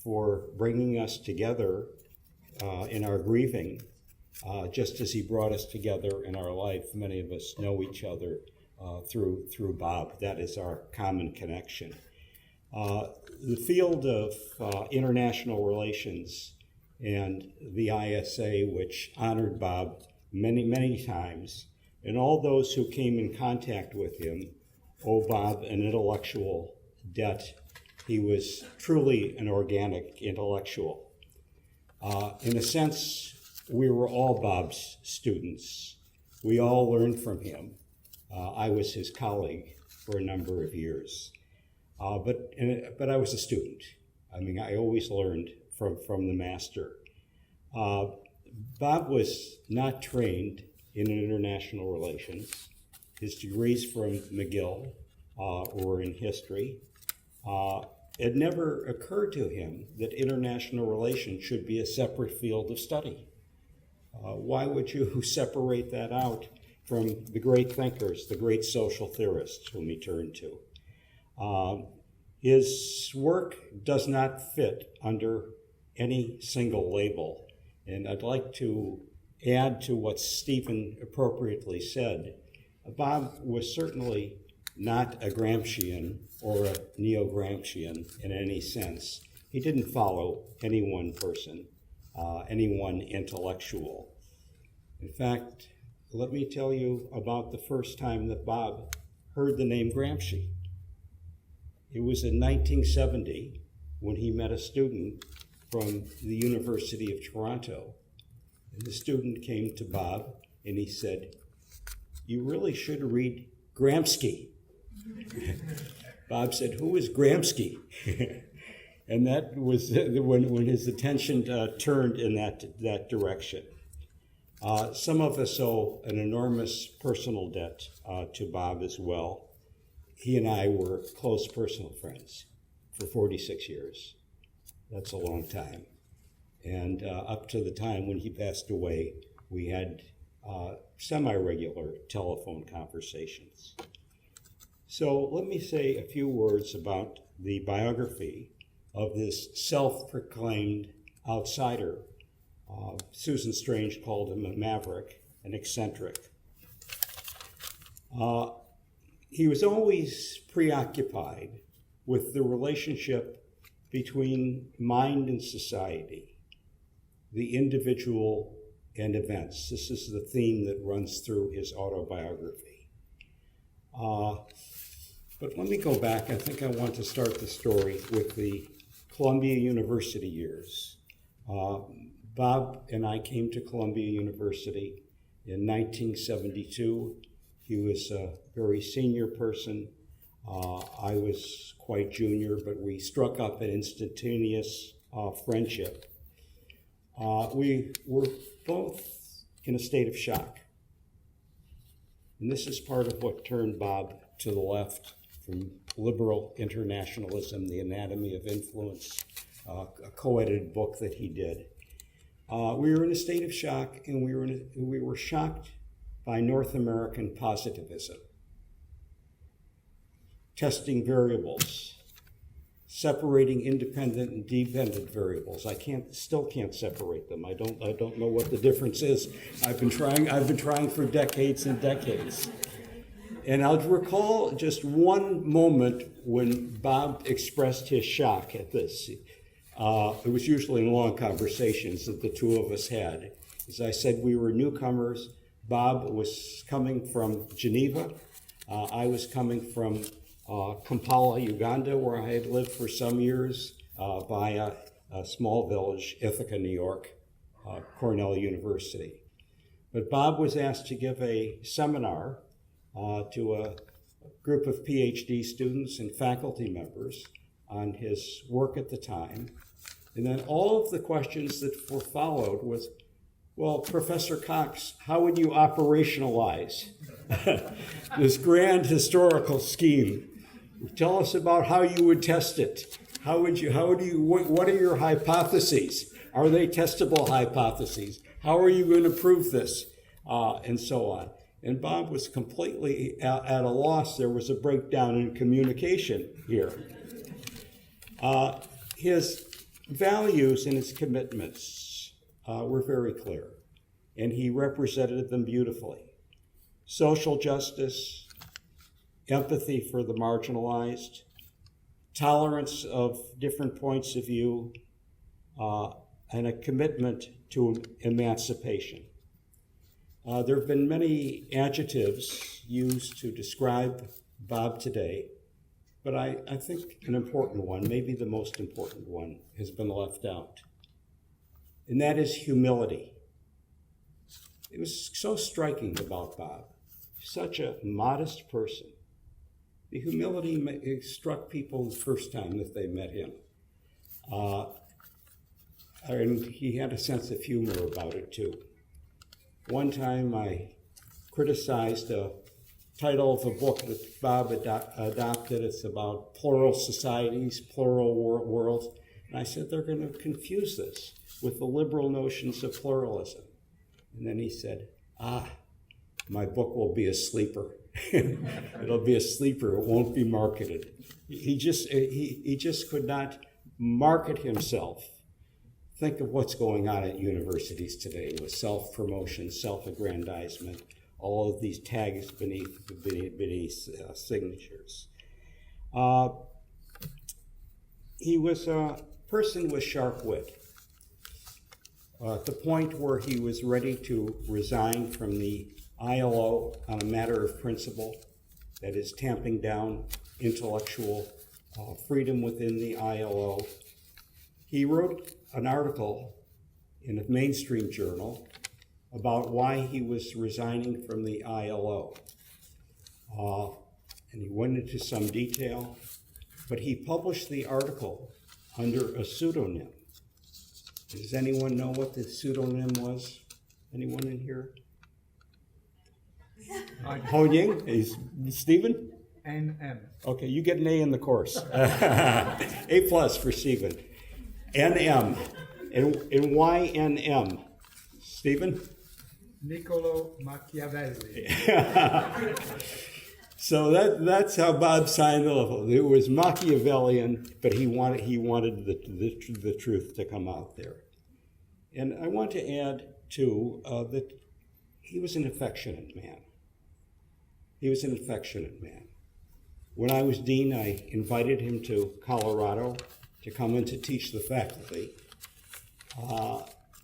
for bringing us together in our grieving, just as he brought us together in our life. Many of us know each other through Bob. That is our common connection. The field of international relations and the ISA, which honored Bob many, many times, and all those who came in contact with him owe Bob an intellectual debt. He was truly an organic intellectual. In a sense, we were all Bob's students. We all learned from him. I was his colleague for a number of years, but I was a student. I mean, I always learned from the master. Bob was not trained in international relations. His degrees from McGill were in history. It never occurred to him that international relations should be a separate field of study. Why would you separate that out from the great thinkers, the great social theorists whom he turned to? His work does not fit under any single label. And I'd like to add to what Stephen appropriately said. Bob was certainly not a Gramscian or a neo-Gramscian in any sense. He didn't follow any one person, any one intellectual. In fact, let me tell you about the first time that Bob heard the name Gramsci. It was in 1970 when he met a student from the University of Toronto. And the student came to Bob and he said, "You really should read Gramsci." Bob said, "Who is Gramsci?" And that was when his attention turned in that direction. Some of us owe an enormous personal debt to Bob as well. He and I were close personal friends for 46 years. That's a long time. And up to the time when he passed away, we had semi-regular telephone conversations. So let me say a few words about the biography of this self-proclaimed outsider. Susan Strange called him a maverick, an eccentric. He was always preoccupied with the relationship between mind and society, the individual and events. This is the theme that runs through his autobiography. But let me go back. I think I want to start the story with the Columbia University years. Bob and I came to Columbia University in 1972. He was a very senior person. I was quite junior, but we struck up an instantaneous friendship. We were both in a state of shock. And this is part of what turned Bob to the left from liberal internationalism, The Anatomy of Influence, a co-edited book that he did. We were in a state of shock, and we were shocked by North American positivism. Testing variables, separating independent and dependent variables. I still can't separate them. I don't know what the difference is. I've been trying for decades and decades. And I'll recall just one moment when Bob expressed his shock at this. It was usually in long conversations that the two of us had. As I said, we were newcomers. Bob was coming from Geneva. I was coming from Kampala, Uganda, where I had lived for some years, via a small village, Ithaca, New York, Cornell University. But Bob was asked to give a seminar to a group of PhD students and faculty members on his work at the time. And then all of the questions that were followed was, well, Professor Cox, how would you operationalize this grand historical scheme? Tell us about how you would test it. What are your hypotheses? Are they testable hypotheses? How are you going to prove this? And so on. And Bob was completely at a loss. There was a breakdown in communication here. His values and his commitments were very clear, and he represented them beautifully. Social justice, empathy for the marginalized, tolerance of different points of view, and a commitment to emancipation. There have been many adjectives used to describe Bob today, but I think an important one, maybe the most important one, has been left out, and that is humility. It was so striking about Bob, such a modest person. The humility struck people the first time that they met him. And he had a sense of humor about it, too. One time I criticized a title of a book that Bob adopted. It's about plural societies, plural worlds. And I said, they're going to confuse this with the liberal notions of pluralism. And then he said, my book will be a sleeper. It'll be a sleeper. It won't be marketed. He just could not market himself. Think of what's going on at universities today with self-promotion, self-aggrandizement, all of these tags beneath signatures. He was a person with sharp wit. At the point where he was ready to resign from the ILO on a matter of principle, that is tamping down intellectual freedom within the ILO, he wrote an article in a mainstream journal about why he was resigning from the ILO. And he went into some detail, but he published the article under a pseudonym. Does anyone know what the pseudonym was? Anyone in here? Ho Ying? Is Steven? NM. Okay, you get an A in the course. A plus for Steven. NM. And why NM? Steven? Niccolo Machiavelli. So that's how Bob signed off. It was Machiavellian, but he wanted the truth to come out there. And I want to add, too, that he was an affectionate man. He was an affectionate man. When I was dean, I invited him to Colorado to come in to teach the faculty.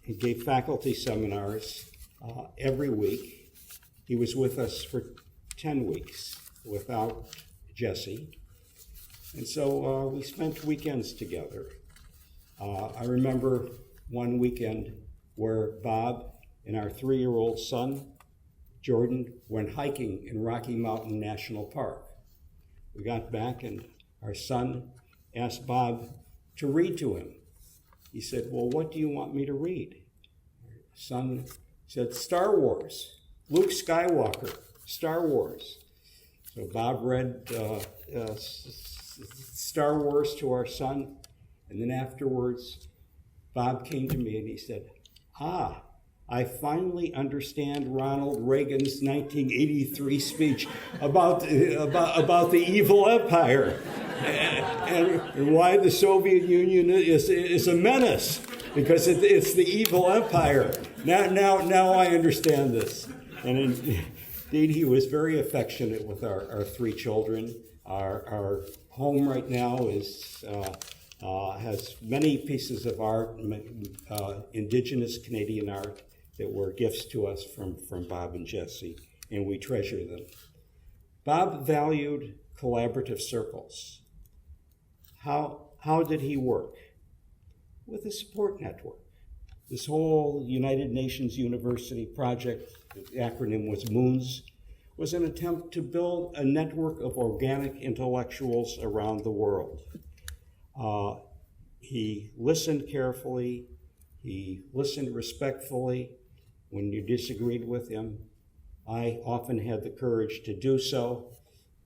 He gave faculty seminars every week. He was with us for 10 weeks without Jesse. And so we spent weekends together. I remember one weekend where Bob and our 3-year-old son, Jordan, went hiking in Rocky Mountain National Park. We got back and our son asked Bob to read to him. He said, well, what do you want me to read? Our son said, Star Wars, Luke Skywalker, Star Wars. So Bob read Star Wars to our son, and then afterwards, Bob came to me and he said, I finally understand Ronald Reagan's 1983 speech about the evil empire and why the Soviet Union is a menace, because it's the evil empire. Now I understand this. And indeed, he was very affectionate with our three children. Our home right now has many pieces of art, indigenous Canadian art, that were gifts to us from Bob and Jessie, and we treasure them. Bob valued collaborative circles. How did he work? With a support network. This whole United Nations University project, the acronym was MOONS, was an attempt to build a network of organic intellectuals around the world. He listened carefully, he listened respectfully when you disagreed with him. I often had the courage to do so,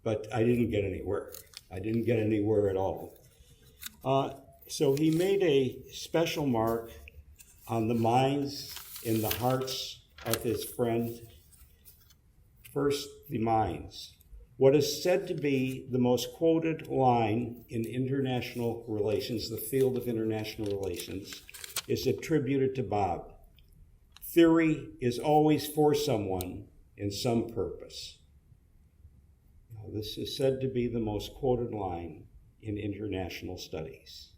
but I didn't get anywhere. I didn't get anywhere at all. So he made a special mark on the minds and the hearts of his friend. First, the minds. What is said to be the most quoted line in international relations, the field of international relations, is attributed to Bob. Theory is always for someone and some purpose. Now, this is said to be the most quoted line in international studies.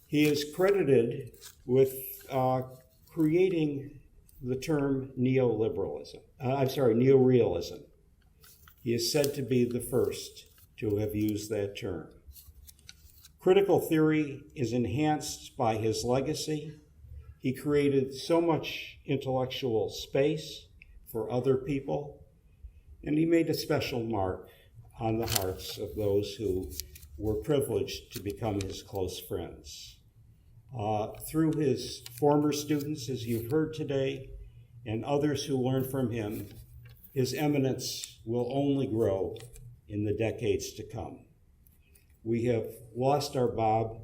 He is credited with creating the term neorealism. He is said to be the first to have used that term. Critical theory is enhanced by his legacy. He created so much intellectual space for other people, and he made a special mark on the hearts of those who were privileged to become his close friends. Through his former students, as you've heard today, and others who learned from him, his eminence will only grow in the decades to come. We have lost our Bob,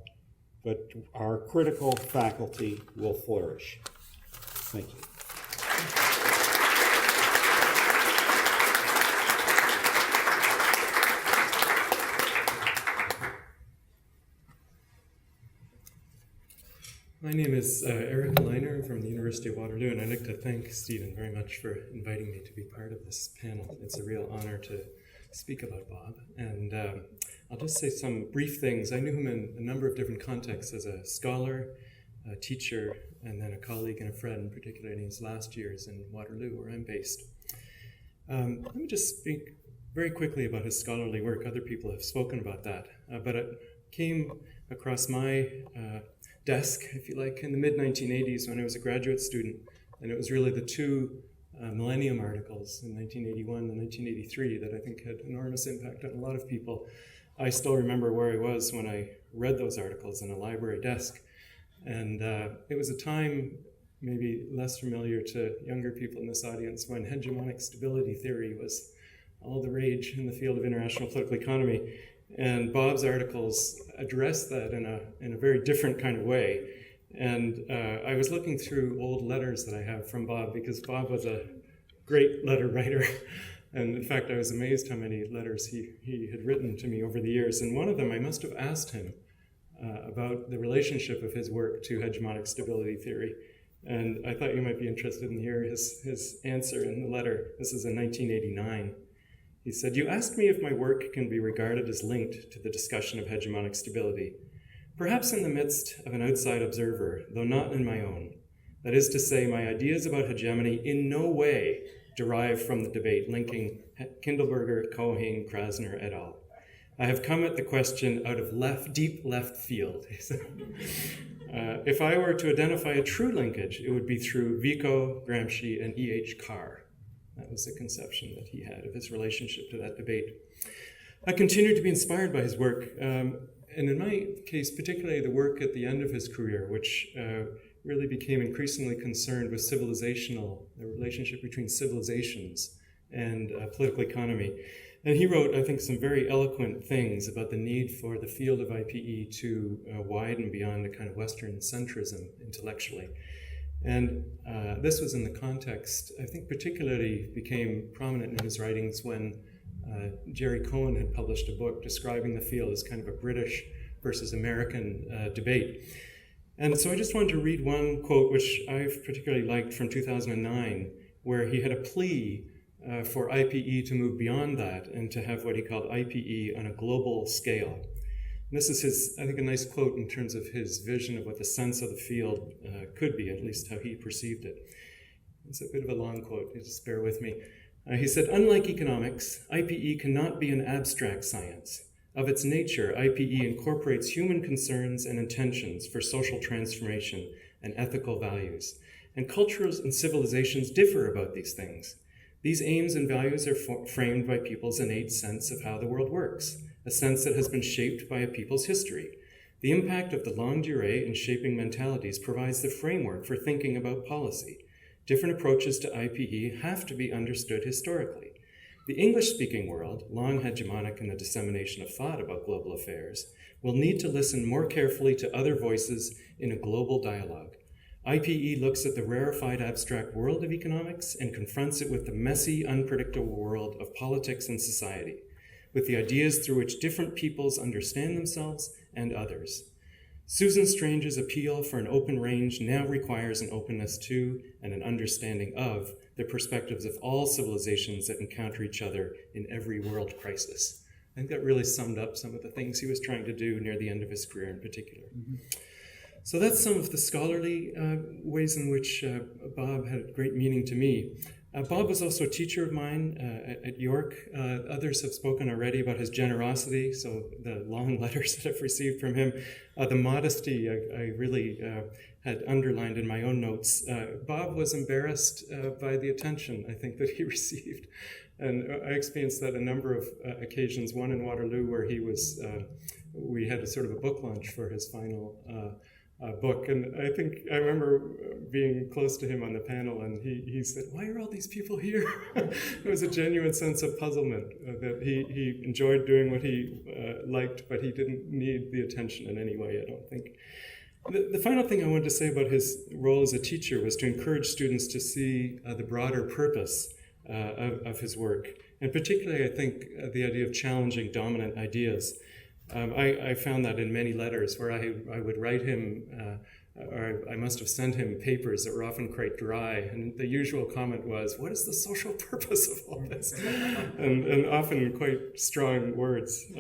but our critical faculty will flourish. Thank you. My name is Eric Leiner from the University of Waterloo, and I'd like to thank Steven very much for inviting me to be part of this panel. It's a real honor to speak about Bob, and I'll just say some brief things. I knew him in a number of different contexts as a scholar, a teacher, and then a colleague and a friend, particularly in his last years in Waterloo, where I'm based. Let me just speak very quickly about his scholarly work. Other people have spoken about that, but it came across my desk, if you like, in the mid-1980s when I was a graduate student, and it was really the two Millennium articles in 1981 and 1983 that I think had enormous impact on a lot of people. I still remember where I was when I read those articles in a library desk, and it was a time maybe less familiar to younger people in this audience when hegemonic stability theory was all the rage in the field of international political economy. And Bob's articles address that in a very different kind of way. And I was looking through old letters that I have from Bob, because Bob was a great letter writer. And in fact, I was amazed how many letters he had written to me over the years. And one of them, I must have asked him about the relationship of his work to hegemonic stability theory. And I thought you might be interested in hearing his answer in the letter. This is in 1989. He said, "You asked me if my work can be regarded as linked to the discussion of hegemonic stability. Perhaps in the midst of an outside observer, though not in my own. That is to say, my ideas about hegemony in no way derive from the debate linking Kindleberger, Cohen, Krasner, et al. I have come at the question out of deep left field." If I were to identify a true linkage, it would be through Vico, Gramsci, and E.H. Carr. That was the conception that he had of his relationship to that debate. I continued to be inspired by his work, and in my case, particularly the work at the end of his career, which really became increasingly concerned with the relationship between civilizations and political economy. And he wrote, I think, some very eloquent things about the need for the field of IPE to widen beyond a kind of Western centrism intellectually. And this was in the context, I think particularly became prominent in his writings when Jerry Cohen had published a book describing the field as kind of a British versus American debate. And so I just wanted to read one quote which I've particularly liked from 2009, where he had a plea for IPE to move beyond that and to have what he called IPE on a global scale. And this is his, I think, a nice quote in terms of his vision of what the sense of the field could be, at least how he perceived it. It's a bit of a long quote, just bear with me. He said, "Unlike economics, IPE cannot be an abstract science. Of its nature, IPE incorporates human concerns and intentions for social transformation and ethical values. And cultures and civilizations differ about these things. These aims and values are framed by people's innate sense of how the world works, a sense that has been shaped by a people's history. The impact of the longue durée in shaping mentalities provides the framework for thinking about policy. Different approaches to IPE have to be understood historically. The English-speaking world, long hegemonic in the dissemination of thought about global affairs, will need to listen more carefully to other voices in a global dialogue. IPE looks at the rarefied abstract world of economics and confronts it with the messy, unpredictable world of politics and society, with the ideas through which different peoples understand themselves and others. Susan Strange's appeal for an open range now requires an openness to and an understanding of the perspectives of all civilizations that encounter each other in every world crisis." I think that really summed up some of the things he was trying to do near the end of his career in particular. Mm-hmm. So that's some of the scholarly ways in which Bob had great meaning to me. Bob was also a teacher of mine at York. Others have spoken already about his generosity, so the long letters that I've received from him. The modesty I really had underlined in my own notes. Bob was embarrassed by the attention, I think, that he received. And I experienced that a number of occasions, one in Waterloo where he was, we had a sort of a book launch for his final book, and I think I remember being close to him on the panel, and he said, "Why are all these people here?" It was a genuine sense of puzzlement that he enjoyed doing what he liked, but he didn't need the attention in any way, I don't think. The final thing I wanted to say about his role as a teacher was to encourage students to see the broader purpose of his work, and particularly, I think, the idea of challenging dominant ideas. I found that in many letters where I would write him, or I must have sent him papers that were often quite dry, and the usual comment was, "What is the social purpose of all this?" and often quite strong words.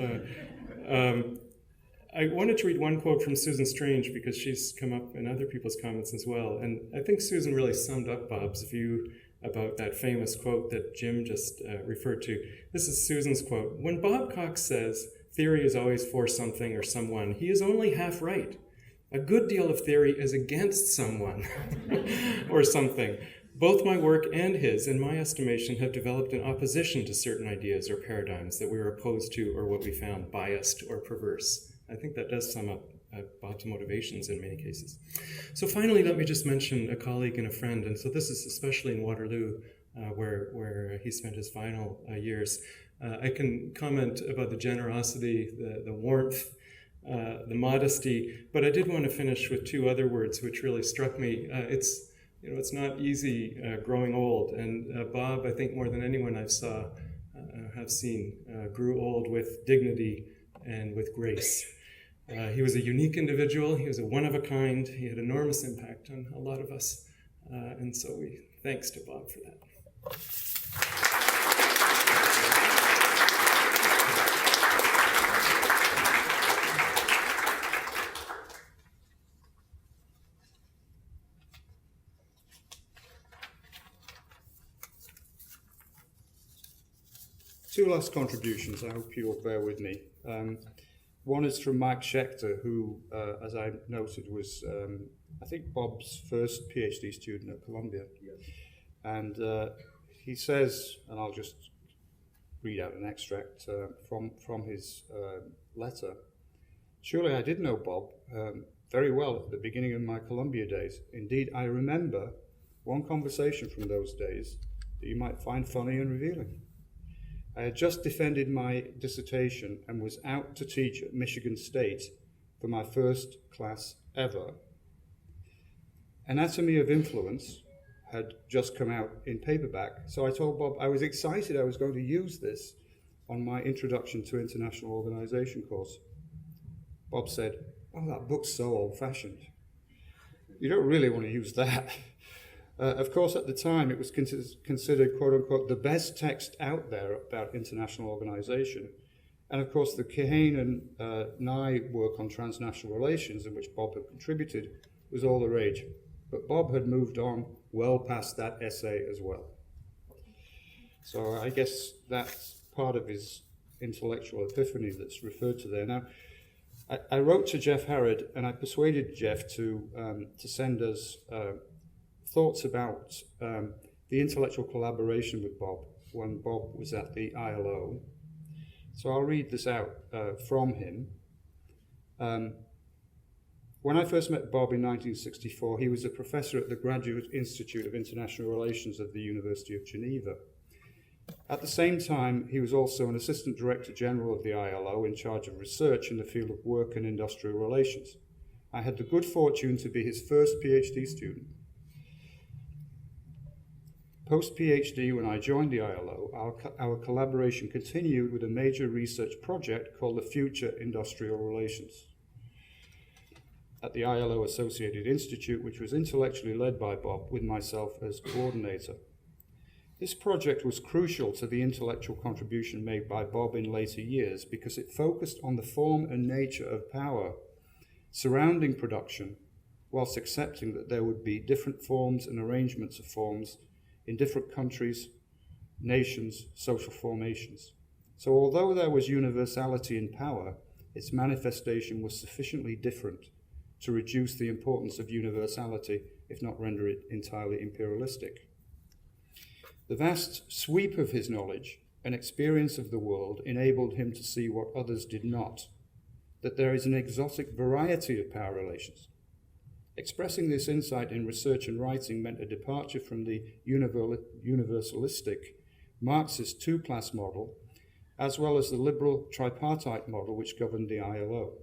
I wanted to read one quote from Susan Strange because she's come up in other people's comments as well, and I think Susan really summed up Bob's view about that famous quote that Jim just referred to. This is Susan's quote. "When Bob Cox says, 'Theory is always for something or someone,' he is only half right. A good deal of theory is against someone or something. Both my work and his, in my estimation, have developed in opposition to certain ideas or paradigms that we are opposed to or what we found biased or perverse." I think that does sum up Bob's motivations in many cases. So finally, let me just mention a colleague and a friend, and so this is especially in Waterloo, where he spent his final years. I can comment about the generosity, the warmth, the modesty, but I did want to finish with two other words which really struck me. It's not easy growing old, and Bob, I think more than anyone have seen, grew old with dignity and with grace. He was a unique individual. He was a one-of-a-kind. He had enormous impact on a lot of us, and so thanks to Bob for that. Two last contributions. I hope you'll bear with me. One is from Mike Schechter, who, as I noted, was, I think, Bob's first PhD student at Columbia. Yes. And he says, and I'll just read out an extract from his letter. "Surely I did know Bob very well at the beginning of my Columbia days. Indeed, I remember one conversation from those days that you might find funny and revealing. I had just defended my dissertation and was out to teach at Michigan State for my first class ever. Anatomy of Influence had just come out in paperback. So I told Bob I was excited I was going to use this on my Introduction to International Organization course. Bob said, "Oh, that book's so old-fashioned. You don't really want to use that." Of course, at the time, it was considered, quote-unquote, the best text out there about international organization. And of course, the Kahane and Nye work on transnational relations, in which Bob had contributed, was all the rage. But Bob had moved on well past that essay as well. So I guess that's part of his intellectual epiphany that's referred to there. Now, I wrote to Jeff Harrod, and I persuaded Jeff to send us thoughts about the intellectual collaboration with Bob when Bob was at the ILO. So I'll read this out from him. When I first met Bob in 1964, he was a professor at the Graduate Institute of International Relations of the University of Geneva. At the same time, he was also an Assistant Director General of the ILO in charge of research in the field of work and industrial relations. I had the good fortune to be his first PhD student. Post-PhD, when I joined the ILO, our collaboration continued with a major research project called the Future Industrial Relations at the ILO Associated Institute, which was intellectually led by Bob, with myself as coordinator. This project was crucial to the intellectual contribution made by Bob in later years because it focused on the form and nature of power surrounding production, whilst accepting that there would be different forms and arrangements of forms in different countries, nations, social formations. So although there was universality in power, its manifestation was sufficiently different to reduce the importance of universality, if not render it entirely imperialistic. The vast sweep of his knowledge and experience of the world enabled him to see what others did not, that there is an exotic variety of power relations. Expressing this insight in research and writing meant a departure from the universalistic Marxist two-class model, as well as the liberal tripartite model which governed the ILO.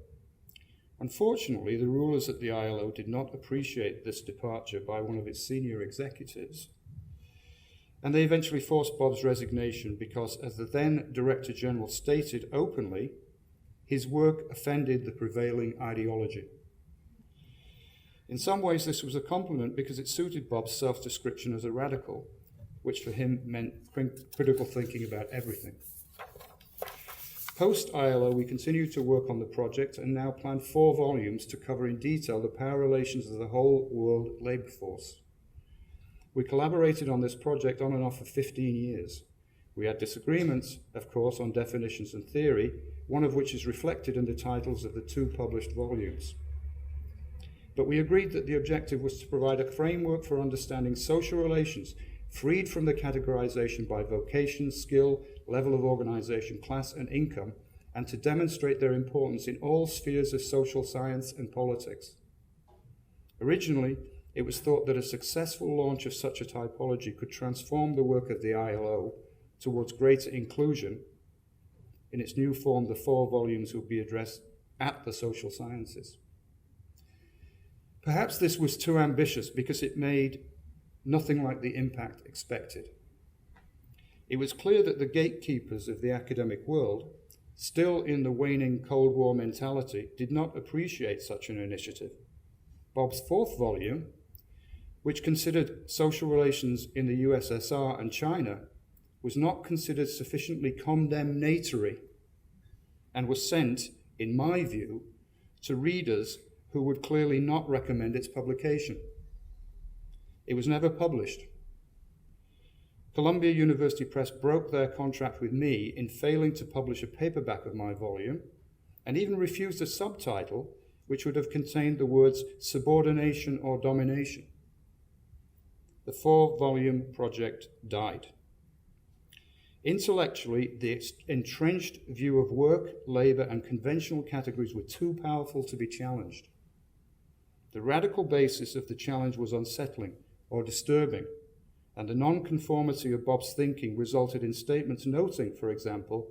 Unfortunately, the rulers at the ILO did not appreciate this departure by one of its senior executives, and they eventually forced Bob's resignation because, as the then Director General stated openly, his work offended the prevailing ideology. In some ways, this was a compliment because it suited Bob's self-description as a radical, which for him meant critical thinking about everything. Post-ILO, we continued to work on the project and now plan 4 volumes to cover in detail the power relations of the whole world labor force. We collaborated on this project on and off for 15 years. We had disagreements, of course, on definitions and theory, one of which is reflected in the titles of the 2 published volumes. But we agreed that the objective was to provide a framework for understanding social relations, freed from the categorization by vocation, skill, level of organization, class, and income, and to demonstrate their importance in all spheres of social science and politics. Originally, it was thought that a successful launch of such a typology could transform the work of the ILO towards greater inclusion. In its new form, the 4 volumes would be addressed at the social sciences. Perhaps this was too ambitious because it made nothing like the impact expected. It was clear that the gatekeepers of the academic world, still in the waning Cold War mentality, did not appreciate such an initiative. Bob's 4th volume, which considered social relations in the USSR and China, was not considered sufficiently condemnatory and was sent, in my view, to readers who would clearly not recommend its publication. It was never published. Columbia University Press broke their contract with me in failing to publish a paperback of my volume, and even refused a subtitle which would have contained the words subordination or domination. The 4-volume project died. Intellectually, the entrenched view of work, labor, and conventional categories were too powerful to be challenged. The radical basis of the challenge was unsettling or disturbing, and the non-conformity of Bob's thinking resulted in statements noting, for example,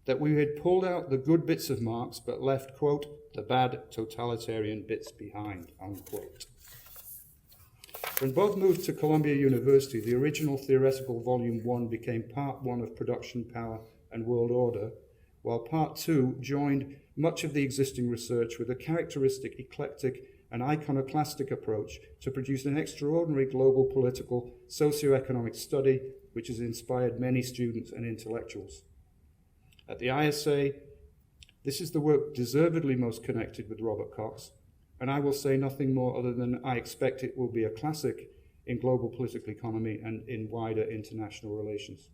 that we had pulled out the good bits of Marx but left, quote, the bad totalitarian bits behind, unquote. When Bob moved to Columbia University, the original theoretical Volume 1 became Part 1 of Production, Power, and World Order, while Part 2 joined much of the existing research with a characteristic, eclectic, and iconoclastic approach to produce an extraordinary global political socioeconomic study which has inspired many students and intellectuals. At the ISA, this is the work deservedly most connected with Robert Cox, and I will say nothing more other than I expect it will be a classic in global political economy and in wider international relations.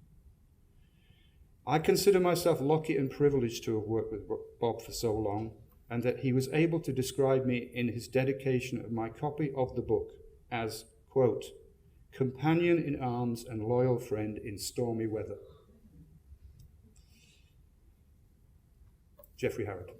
I consider myself lucky and privileged to have worked with Bob for so long, and that he was able to describe me in his dedication of my copy of the book as, quote, companion in arms and loyal friend in stormy weather. Jeffrey Harrod.